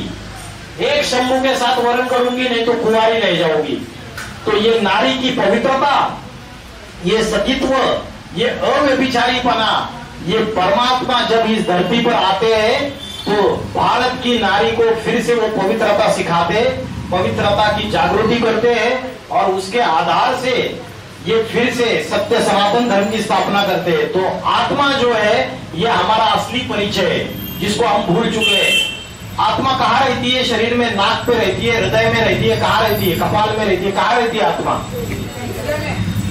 एक शंभु के साथ वरण करूंगी, नहीं तो कुंवारी रह जाऊंगी। तो ये नारी की पवित्रता, ये सतीत्व, ये अव्यभिचारीपना, ये परमात्मा जब इस धरती पर आते हैं तो भारत की नारी को फिर से वो पवित्रता सिखाते, पवित्रता की जागृति करते हैं और उसके आधार से ये फिर से सत्य सनातन धर्म की स्थापना करते हैं। तो आत्मा जो है ये हमारा असली परिचय है, जिसको हम भूल चुके हैं। आत्मा कहाँ रहती है? शरीर में, नाक पे रहती है, हृदय में रहती है, कहाँ रहती है? कपाल में रहती है। कहाँ रहती है आत्मा?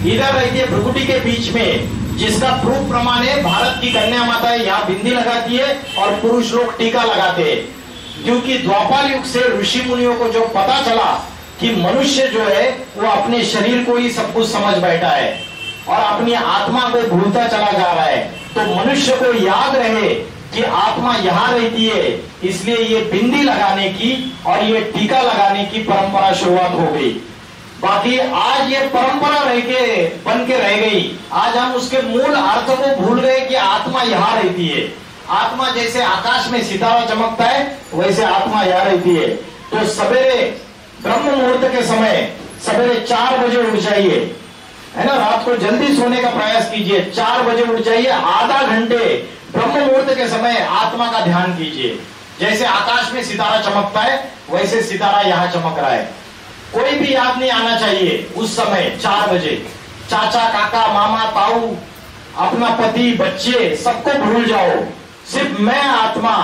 इधर रहती है, भ्रुकुटी के बीच में, जिसका प्रूफ प्रमाण है भारत की कन्या माता है, यहाँ बिंदी लगाती है और पुरुष लोग टीका लगाते हैं। क्योंकि द्वापर युग से ऋषि मुनियों को जो पता चला कि मनुष्य जो है वो अपने शरीर को ही सब कुछ समझ बैठा है और अपनी आत्मा को भूलता चला जा रहा है, तो मनुष्य को याद रहे कि आत्मा यहाँ रहती है, इसलिए ये बिंदी लगाने की और ये टीका लगाने की परंपरा शुरुआत हो गई। बाकी आज ये परंपरा बन के रह गई। आज हम उसके मूल अर्थ को भूल गए कि आत्मा यहाँ रहती है। आत्मा जैसे आकाश में सितारा चमकता है, वैसे आत्मा यहाँ रहती है। तो सवेरे ब्रह्म मुहूर्त के समय सवेरे 4 बजे उठ जाइए, है ना, रात को जल्दी सोने का प्रयास कीजिए। 4 बजे उठ जाइए, आधा घंटे ब्रह्म मुहूर्त के समय आत्मा का ध्यान कीजिए। जैसे आकाश में सितारा चमकता है, वैसे सितारा यहाँ चमक रहा है। कोई भी याद नहीं आना चाहिए उस समय 4 बजे। चाचा, काका, मामा, ताऊ, अपना पति, बच्चे, सबको भूल जाओ। सिर्फ मैं आत्मा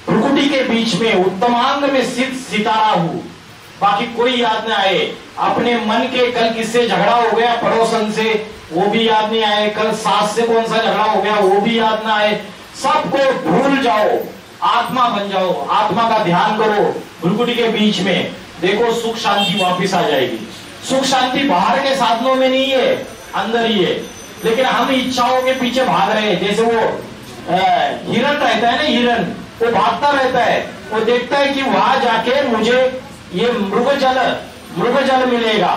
भ्रुकुटी के बीच में उत्तमांग में स्थित सितारा हूं, बाकी कोई याद न आए। अपने मन के कल किससे झगड़ा हो गया पड़ोसन से, वो भी याद नहीं आए। कल सास से कौन सा झगड़ा हो गया, वो भी याद ना आए। सबको भूल जाओ आत्मा बन जाओ, आत्मा का ध्यान करो भ्रुकुटी के बीच में, देखो सुख शांति वापिस आ जाएगी। सुख शांति बाहर के साधनों में नहीं है, अंदर ही है। लेकिन हम इच्छाओं के पीछे भाग रहे हैं। जैसे वो हिरन रहता है ना, हिरन वो भागता रहता है, वो देखता है कि वहां जाके मुझे ये मृगजल मिलेगा,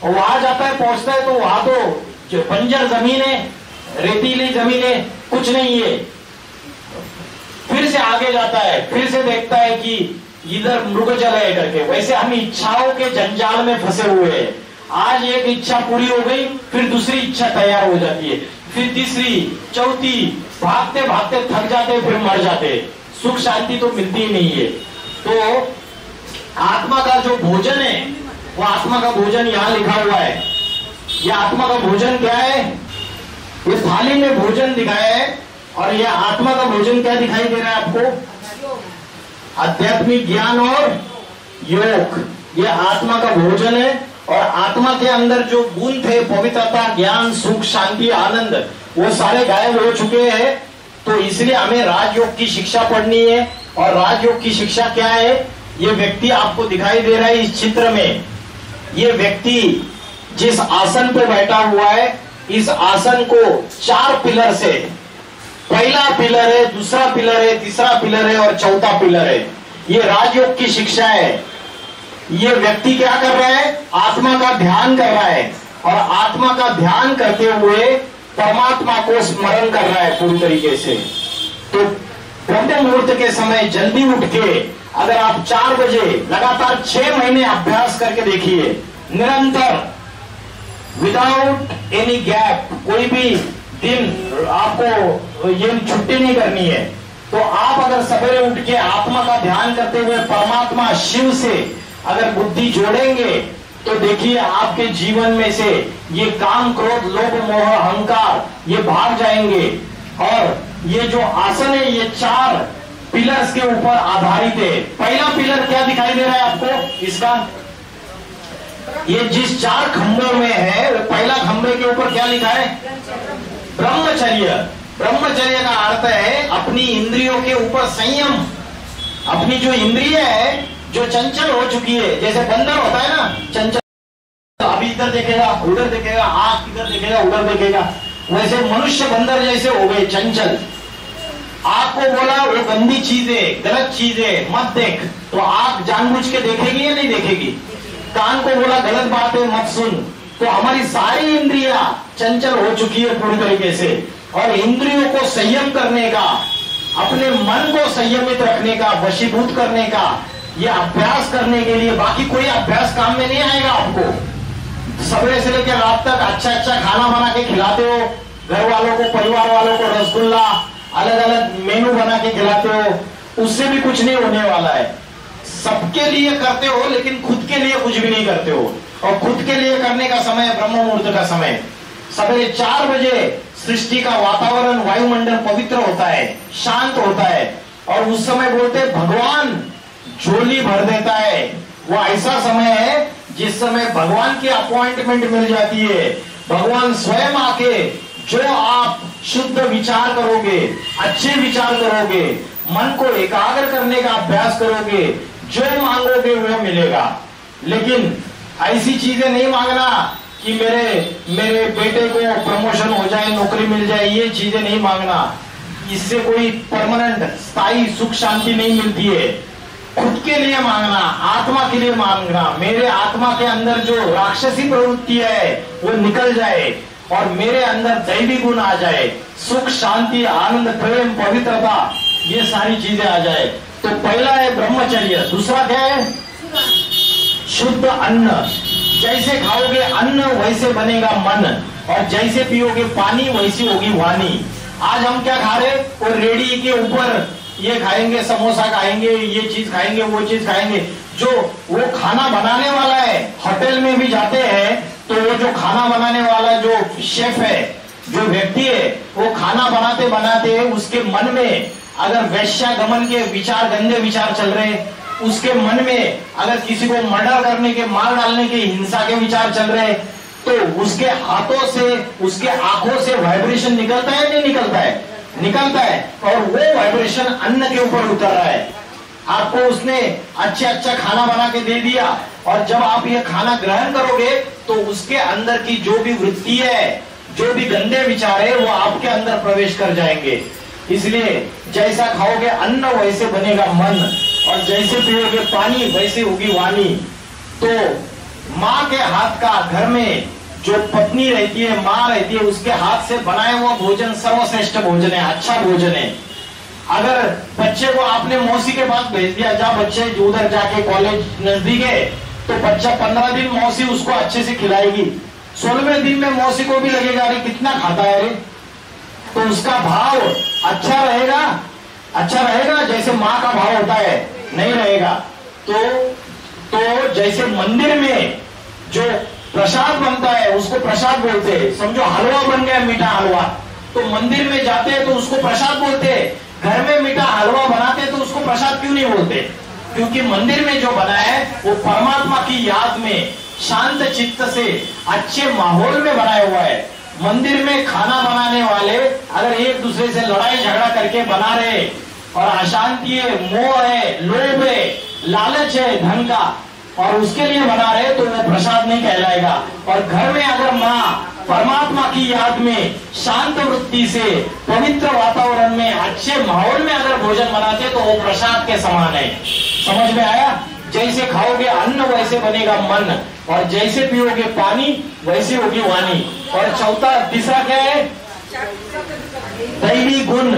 और वहां जाता है, पहुंचता है तो वहां तो बंजर जमीन है, रेतीली जमीन है, कुछ नहीं है। फिर से आगे जाता है, फिर से देखता है कि इधर मृगजल है करके। वैसे हम इच्छाओं के जंजाल में फंसे हुए हैं। आज एक इच्छा पूरी हो गई, फिर दूसरी इच्छा तैयार हो जाती है, फिर तीसरी, चौथी, भागते भागते थक जाते, फिर मर जाते। सुख शांति तो मिलती ही नहीं है। तो आत्मा का जो भोजन है, वो आत्मा का भोजन यहां लिखा हुआ है। यह आत्मा का भोजन क्या है? इस थाली में भोजन दिखाया है, और यह आत्मा का भोजन क्या दिखाई दे रहा है आपको? आध्यात्मिक ज्ञान और योग। यह आत्मा का भोजन है, और आत्मा के अंदर जो गुण थे, पवित्रता, ज्ञान, सुख, शांति, आनंद, वो सारे गायब हो चुके हैं। तो इसलिए हमें राजयोग की शिक्षा पढ़नी है। और राजयोग की शिक्षा क्या है? ये व्यक्ति आपको दिखाई दे रहा है इस चित्र में। ये व्यक्ति जिस आसन पे बैठा हुआ है, इस आसन को 4 पिलर से, पहला पिलर है, दूसरा पिलर है, तीसरा पिलर है और चौथा पिलर है। ये राजयोग की शिक्षा है। ये व्यक्ति क्या कर रहा है? आत्मा का ध्यान कर रहा है, और आत्मा का ध्यान करते हुए परमात्मा को स्मरण कर रहा है पूरी तरीके से। तो ब्रह्म मुहूर्त के समय जल्दी उठ के अगर आप 4 बजे लगातार 6 महीने अभ्यास करके देखिए, निरंतर, विदाउट एनी गैप, कोई भी दिन आपको ये छुट्टी नहीं करनी है। तो आप अगर सवेरे उठ के आत्मा का ध्यान करते हुए परमात्मा शिव से अगर बुद्धि जोड़ेंगे, तो देखिए आपके जीवन में से ये काम, क्रोध, लोभ, मोह, अहंकार ये भाग जाएंगे। और ये जो आसन है, ये 4 पिलर्स के ऊपर आधारित है। पहला पिलर क्या दिखाई दे रहा है आपको इसका? ये जिस 4 खंभों में है, वो पहला खंभे के ऊपर क्या लिखा है? ब्रह्मचर्य। ब्रह्मचर्य का अर्थ है अपनी इंद्रियों के ऊपर संयम। अपनी जो इंद्रिय है, जो चंचल हो चुकी है, जैसे बंदर होता है ना चंचल, अभी इधर देखेगा, उधर देखेगा, आंख इधर देखेगा, उधर देखेगा, वैसे मनुष्य बंदर जैसे हो गए, चंचल। आंख को बोला वो गंदी चीजें, गलत चीजें मत देख, तो आंख जानबूझ के देखेगी या नहीं देखेगी? कान को बोला गलत बातें मत सुन, तो हमारी सारी इंद्रियां चंचल हो चुकी है पूरी तरीके से। और इंद्रियों को संयम करने का, अपने मन को संयमित रखने का, वशीभूत करने का, ये अभ्यास करने के लिए, बाकी कोई अभ्यास काम में नहीं आएगा आपको। सवेरे से लेकर रात तक अच्छा अच्छा खाना बना के खिलाते हो, घर वालों को, परिवार वालों को रसगुल्ला, अलग अलग मेनू बना के खिलाते हो, उससे भी कुछ नहीं होने वाला है। सबके लिए करते हो, लेकिन खुद के लिए कुछ भी नहीं करते हो। और खुद के लिए करने का समय है ब्रह्म मुहूर्त का समय। सवेरे 4 बजे सृष्टि का वातावरण, वायुमंडल पवित्र होता है, शांत होता है, और उस समय बोलते हैं भगवान झोली भर देता है। वो ऐसा समय है जिस समय भगवान की अपॉइंटमेंट मिल जाती है। भगवान स्वयं आके, जो आप शुद्ध विचार करोगे, अच्छे विचार करोगे, मन को एकाग्र करने का अभ्यास करोगे, जो मांगोगे वो मिलेगा। लेकिन ऐसी चीजें नहीं मांगना कि मेरे बेटे को प्रमोशन हो जाए, नौकरी मिल जाए, ये चीजें नहीं मांगना। इससे कोई परमानेंट, स्थायी सुख शांति नहीं मिलती है। खुद के लिए मांगना, आत्मा के लिए मांगना, मेरे आत्मा के अंदर जो राक्षसी प्रवृत्ति है वो निकल जाए, और मेरे अंदर दैवी गुण आ जाए, सुख शांति, आनंद, प्रेम, पवित्रता, ये सारी चीजें आ जाए। तो पहला है ब्रह्मचर्य। दूसरा क्या है? शुद्ध अन्न। जैसे खाओगे अन्न वैसे बनेगा मन, और जैसे पियोगे पानी वैसी होगी वाणी। आज हम क्या खा रहे? और रेडी के ऊपर ये खाएंगे, समोसा खाएंगे, ये चीज खाएंगे, वो चीज खाएंगे। जो वो खाना बनाने वाला है, होटल में भी जाते हैं तो वो जो खाना बनाने वाला जो शेफ है, जो व्यक्ति है, वो खाना बनाते बनाते उसके मन में अगर वैश्यागमन के विचार, गंदे विचार चल रहे, उसके मन में अगर किसी को मर्डर करने के, मार डालने के, हिंसा के विचार चल रहे, तो उसके हाथों से, उसके आंखों से वाइब्रेशन निकलता है नहीं निकलता है? निकलता है और वो वाइब्रेशन अन्न के ऊपर उतर रहा है। आपको उसने अच्छा खाना बना के दे दिया और जब आप ये खाना ग्रहण करोगे तो उसके अंदर की जो भी वृत्ति है, जो भी गंदे विचार है, वो आपके अंदर प्रवेश कर जाएंगे। इसलिए जैसा खाओगे अन्न वैसे बनेगा मन, और जैसे पियोगे पानी वैसे होगी वाणी। तो माँ के हाथ का, घर में जो पत्नी रहती है, माँ रहती है, उसके हाथ से बनाया हुआ भोजन सर्वश्रेष्ठ भोजन है, अच्छा भोजन है। अगर बच्चे को आपने मौसी के पास भेज दिया, जहाँ बच्चे उधर जाके कॉलेज नजदीक है, तो बच्चा 15 दिन मौसी उसको अच्छे से खिलाएगी, 16वें दिन में मौसी को भी लगेगा अरे कितना खाता है, अरे तो उसका भाव अच्छा रहेगा जैसे माँ का भाव होता है, नहीं रहेगा। तो जैसे मंदिर में जो प्रसाद बनता है उसको प्रसाद बोलते हैं। समझो हलवा बन गया, मीठा हलवा, तो मंदिर में जाते हैं तो उसको प्रसाद बोलते हैं। घर में मीठा हलवा बनाते हैं तो उसको प्रसाद क्यों नहीं बोलते? क्योंकि मंदिर में जो बना है वो परमात्मा की याद में शांत चित्त से अच्छे माहौल में बनाया हुआ है। मंदिर में खाना बनाने वाले अगर एक दूसरे से लड़ाई झगड़ा करके बना रहे और अशांति है, मोह है, लोभ है, लालच है धन का, और उसके लिए बना रहे तो वो प्रसाद नहीं कहलाएगा। और घर में अगर माँ परमात्मा की याद में शांत वृत्ति से पवित्र वातावरण में अच्छे माहौल में अगर भोजन बनाते तो वो प्रसाद के समान है। समझ में आया? जैसे खाओगे अन्न वैसे बनेगा मन, और जैसे पियोगे पानी वैसे होगी वाणी। और तीसरा क्या है? दैवी गुण।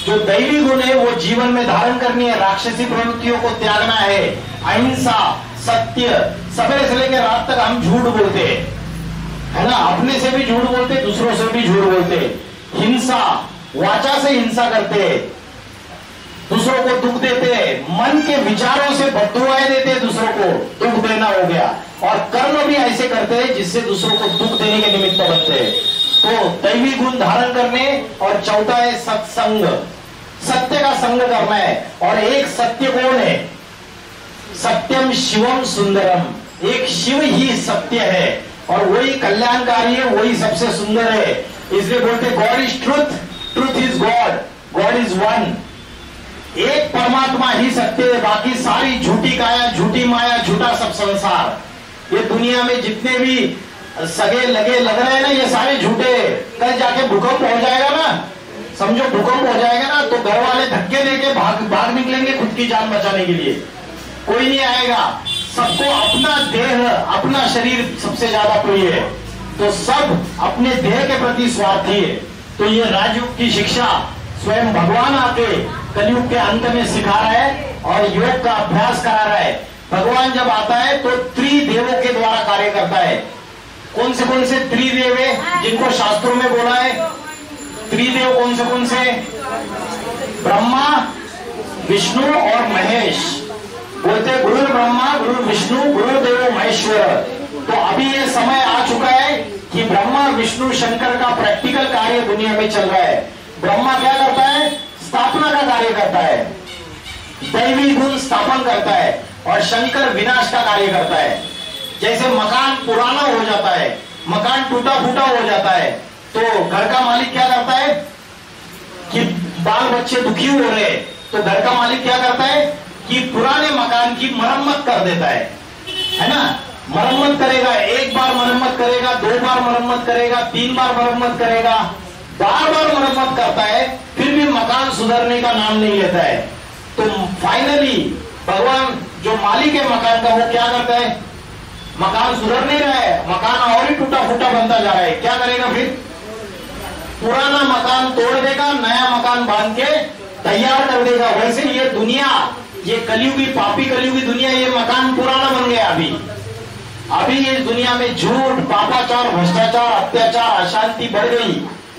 जो दैवी गुण है वो जीवन में धारण करनी है, राक्षसी प्रवृत्तियों को त्यागना है। अहिंसा, सत्य, सवेरे से लेकर रात तक हम झूठ बोलते हैं, है ना, अपने से भी झूठ बोलते, दूसरों से भी झूठ बोलते। हिंसा, वाचा से हिंसा करते, दूसरों को दुख देते, मन के विचारों से बददुआएं देते, दूसरों को दुख देना हो गया। और कर्म भी ऐसे करते हैं जिससे दूसरों को दुख देने के निमित्त बनते हैं। तो दैवी गुण धारण करने। और चौथा है सत्संग, सत्य का संग करना है। और एक सत्य कौन है? सत्यम शिवम सुंदरम। एक शिव ही सत्य है और वही कल्याणकारी है, वही सबसे सुंदर है। इसलिए बोलते God is truth, truth is God, God is one. एक परमात्मा ही सत्य है, बाकी सारी झूठी काया, झूठी माया, झूठा सब संसार। ये दुनिया में जितने भी सगे लगे लग रहे हैं ना, ये सारे झूठे। कल जाके भूकंप हो जाएगा ना, समझो भूकंप हो जाएगा ना, तो घर वाले धक्के देके भाग निकलेंगे खुद की जान बचाने के लिए, कोई नहीं आएगा। सबको अपना देह, अपना शरीर सबसे ज्यादा प्रिय है, तो सब अपने देह के प्रति स्वार्थी है। तो ये राजयोग की शिक्षा स्वयं भगवान आके कलयुग के अंत में सिखा रहा है और योग का अभ्यास करा रहा है। भगवान जब आता है तो त्रिदेवों के द्वारा कार्य करता है। कौन से त्रिदेव है जिनको शास्त्रों में बोला है? त्रिदेव कौन से? ब्रह्मा, विष्णु और महेश। बोलते गुरु ब्रह्मा, गुरु विष्णु, गुरुदेव महेश्वर। तो अभी ये समय आ चुका है कि ब्रह्मा, विष्णु, शंकर का प्रैक्टिकल कार्य दुनिया में चल रहा है। ब्रह्मा क्या करता है? स्थापना का कार्य करता है, दैवी गुण स्थापन करता है, और शंकर विनाश का कार्य करता है। जैसे मकान पुराना हो जाता है, मकान टूटा फूटा हो जाता है, तो घर का मालिक क्या करता है कि बाल बच्चे दुखी हो रहे, तो घर का मालिक क्या करता है कि पुराने मकान की मरम्मत कर देता है ना। मरम्मत करेगा, एक बार मरम्मत करेगा, 2 बार मरम्मत करेगा, 3 बार मरम्मत करेगा, बार बार मरम्मत करता है, फिर भी मकान सुधरने का नाम नहीं लेता है। तो फाइनली भगवान जो मालिक है मकान का, वो क्या करता है? मकान सुधर नहीं रहा है, मकान और ही टूटा फूटा बनता जा रहा है। क्या करेगा फिर? पुराना मकान तोड़ देगा, नया मकान बांध के तैयार कर देगा। वैसे ये दुनिया, ये कलयुगी, पापी कलयुगी दुनिया, ये मकान पुराना बन गया। अभी इस दुनिया में झूठ, पापाचार, भ्रष्टाचार, अत्याचार, अशांति बढ़ गई।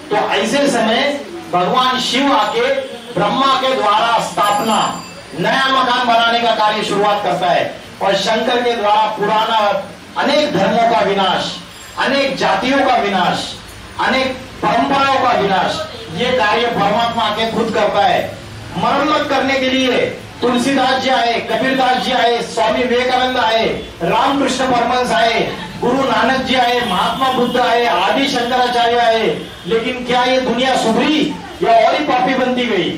तो ऐसे समय भगवान शिव आके ब्रह्मा के द्वारा स्थापना, नया मकान बनाने का कार्य शुरुआत करता है, और शंकर के द्वारा पुराना अनेक धर्मों का विनाश, अनेक जातियों का विनाश, अनेक परंपराओं का विनाश, ये कार्य परमात्मा के खुद करता है। मरम्मत करने के लिए तुलसीदास जी आए, कबीरदास जी आए, स्वामी विवेकानंद आए, रामकृष्ण परमहंस आए, गुरु नानक जी आए, महात्मा बुद्ध आए, आदि शंकराचार्य आए, लेकिन क्या ये दुनिया सुधरी? या और ही पापी बनती गई,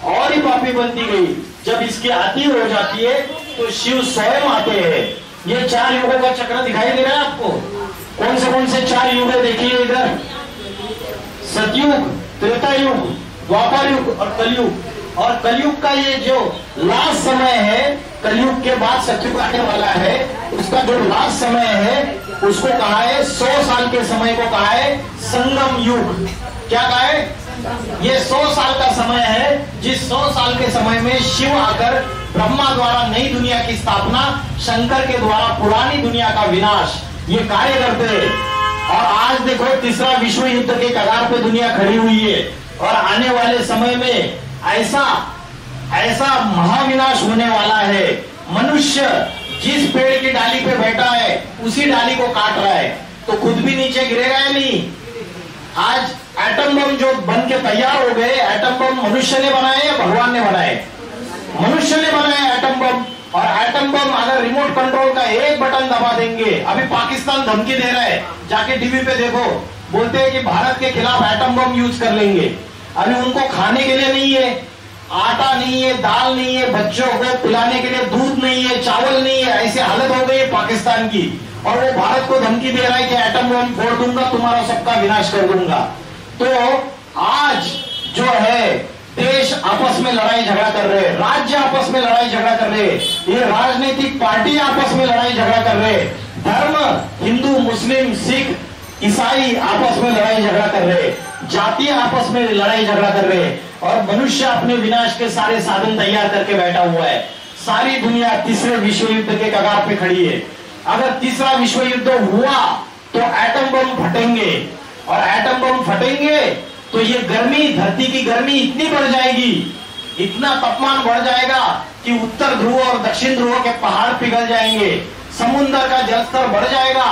और ही पापी बनती गई। जब इसकी आती हो जाती है तो शिव स्वयं आते हैं। ये 4 युगों का चक्र दिखाई दे रहा है आपको? कौन से 4 युग है देखिए इधर, सतयुग, त्रेता युग, द्वापर युग और कलयुग। और कलयुग का ये जो लास्ट समय है, कलयुग के बाद सतयुग आने वाला है, उसका जो लास्ट समय है उसको कहा है 100 साल के समय को कहा है संगम युग। क्या कहा है? ये 100 साल का समय है, जिस 100 साल के समय में शिव आकर ब्रह्मा द्वारा नई दुनिया की स्थापना, शंकर के द्वारा पुरानी दुनिया का विनाश, ये कार्य करते हैं। और आज देखो तीसरा विश्व युद्ध के कगार पे दुनिया खड़ी हुई है। और आने वाले समय में ऐसा महाविनाश होने वाला है। मनुष्य जिस पेड़ की डाली पे बैठा है उसी डाली को काट रहा है, तो खुद भी नीचे गिरेगा या नहीं? आज एटम बम जो बन के तैयार हो गए, एटम बम मनुष्य ने बनाए या भगवान ने बनाए? मनुष्य ने बनाया एटम बम। और एटम बम अगर रिमोट कंट्रोल का एक बटन दबा देंगे, अभी पाकिस्तान धमकी दे रहा है, जाके टीवी पे देखो, बोलते हैं कि भारत के खिलाफ एटम बम यूज कर लेंगे। अभी उनको खाने के लिए नहीं है, आटा नहीं है, दाल नहीं है, बच्चों को पिलाने के लिए दूध नहीं है, चावल नहीं है, ऐसी हालत हो गई है पाकिस्तान की। और वो भारत को धमकी दे रहा है कि एटम बम फोड़ दूंगा, तुम्हारा सबका विनाश कर दूंगा। तो आज जो है देश आपस में लड़ाई झगड़ा कर रहे हैं, राज्य आपस में लड़ाई झगड़ा कर रहे हैं, ये राजनीतिक पार्टी आपस में लड़ाई झगड़ा कर रहे हैं, धर्म हिंदू मुस्लिम सिख ईसाई आपस में लड़ाई झगड़ा कर रहे हैं, जातियां आपस में लड़ाई झगड़ा कर रहे हैं। और मनुष्य अपने विनाश के सारे साधन तैयार करके बैठा हुआ है। सारी दुनिया तीसरे विश्व युद्ध के कगार पे खड़ी है। अगर तीसरा विश्व युद्ध हुआ तो एटम बम फटेंगे, और एटम बम फटेंगे तो ये गर्मी, धरती की गर्मी इतनी बढ़ जाएगी, इतना तापमान बढ़ जाएगा कि उत्तर ध्रुव और दक्षिण ध्रुव के पहाड़ पिघल जाएंगे, समुद्र का जलस्तर बढ़ जाएगा,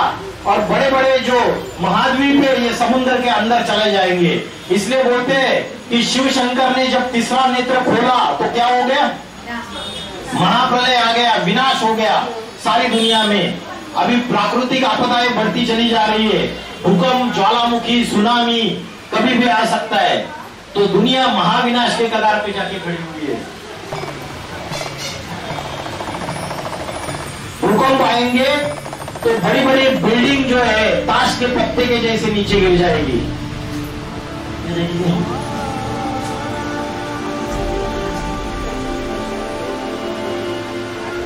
और बड़े बड़े जो महाद्वीप है ये समुद्र के अंदर चले जाएंगे। इसलिए बोलते हैं कि शिव शंकर ने जब तीसरा नेत्र खोला तो क्या हो गया? महाप्रलय आ गया, विनाश हो गया सारी दुनिया में। अभी प्राकृतिक आपदाएं बढ़ती चली जा रही है, भूकंप, ज्वालामुखी, सुनामी कभी भी आ सकता है। तो दुनिया महाविनाश के कगार पे जाके खड़ी हुई है। भूकंप आएंगे तो बड़ी बड़ी बिल्डिंग जो है ताश के पत्ते के जैसे नीचे गिर जाएगी। ये देखिए,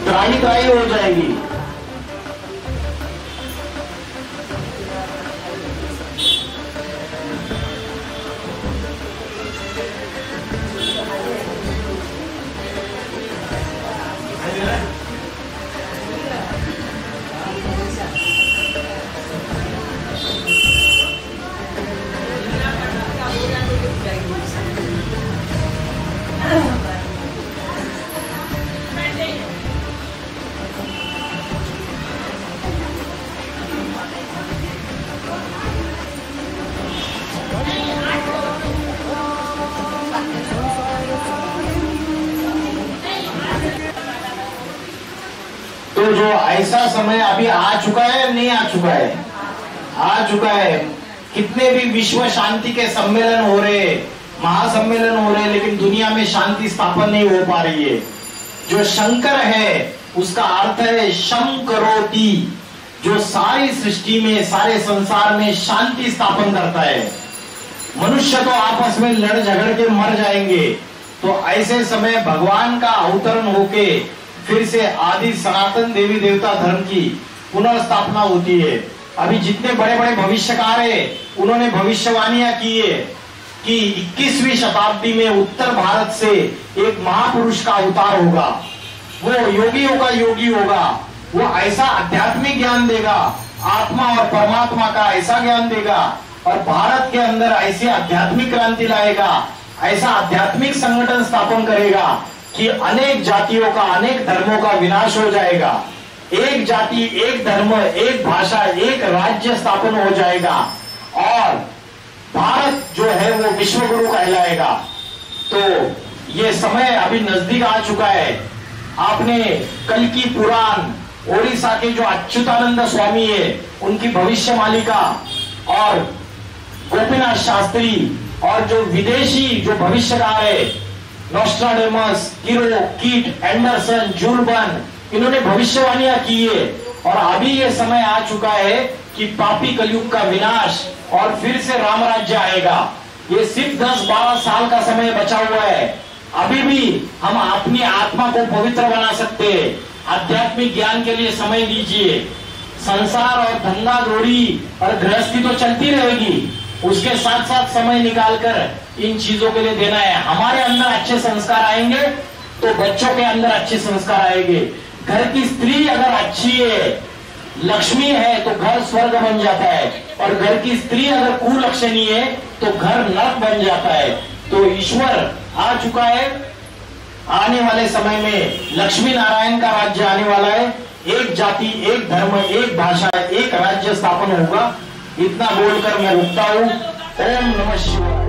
त्राही त्राही हो जाएगी। तो जो ऐसा समय अभी आ चुका है, नहीं आ चुका है? आ चुका है। कितने भी विश्व शांति के सम्मेलन हो रहे, महासम्मेलन हो रहे, लेकिन दुनिया में शांति स्थापन नहीं हो पा रही है। जो शंकर है उसका अर्थ है शम करोति, जो सारी सृष्टि में, सारे संसार में शांति स्थापन करता है। मनुष्य तो आपस में लड़ झगड़ के मर जाएंगे, तो ऐसे समय भगवान का अवतरण होके फिर से आदि सनातन देवी देवता धर्म की पुनर्स्थापना होती है। अभी जितने बड़े बड़े भविष्यकार है उन्होंने भविष्यवाणियां की है कि 21वीं शताब्दी में उत्तर भारत से एक महापुरुष का अवतार होगा, वो योगियों का योगी होगा, वो ऐसा आध्यात्मिक ज्ञान देगा, आत्मा और परमात्मा का ऐसा ज्ञान देगा, और भारत के अंदर ऐसी आध्यात्मिक क्रांति लाएगा, ऐसा आध्यात्मिक संगठन स्थापन करेगा कि अनेक जातियों का, अनेक धर्मों का विनाश हो जाएगा। एक जाति, एक धर्म, एक भाषा, एक राज्य स्थापन हो जाएगा, और भारत जो है वो विश्व गुरु कहलाएगा। तो ये समय अभी नजदीक आ चुका है। आपने कल की पुराण, ओडिशा के जो अच्युतानंद स्वामी है उनकी भविष्यवाणी का, और गोपीनाथ शास्त्री और जो विदेशी जो भविष्यकार है, नोस्ट्राडेमस, किरो, कीट, एंडरसन, जूलबर्न, इन्होंने भविष्यवाणियां की है। और अभी ये समय आ चुका है कि पापी कलयुग का विनाश और फिर से राम राज्य आएगा। ये सिर्फ 10-12 साल का समय बचा हुआ है। अभी भी हम अपनी आत्मा को पवित्र बना सकते हैं। आध्यात्मिक ज्ञान के लिए समय दीजिए। संसार और धंधा दौड़ी और गृहस्थी तो चलती रहेगी, उसके साथ साथ समय निकालकर इन चीजों के लिए देना है। हमारे अंदर अच्छे संस्कार आएंगे तो बच्चों के अंदर अच्छे संस्कार आएंगे। घर की स्त्री अगर अच्छी है, लक्ष्मी है, तो घर स्वर्ग बन जाता है। और घर की स्त्री अगर कुलक्षणी है तो घर नरक बन जाता है। तो ईश्वर आ चुका है। आने वाले समय में लक्ष्मी नारायण का राज्य आने वाला है। एक जाति, एक धर्म, एक भाषा, एक राज्य स्थापन होगा। इतना बोलकर मैं रुकता हूं। ओम नमः शिवाय।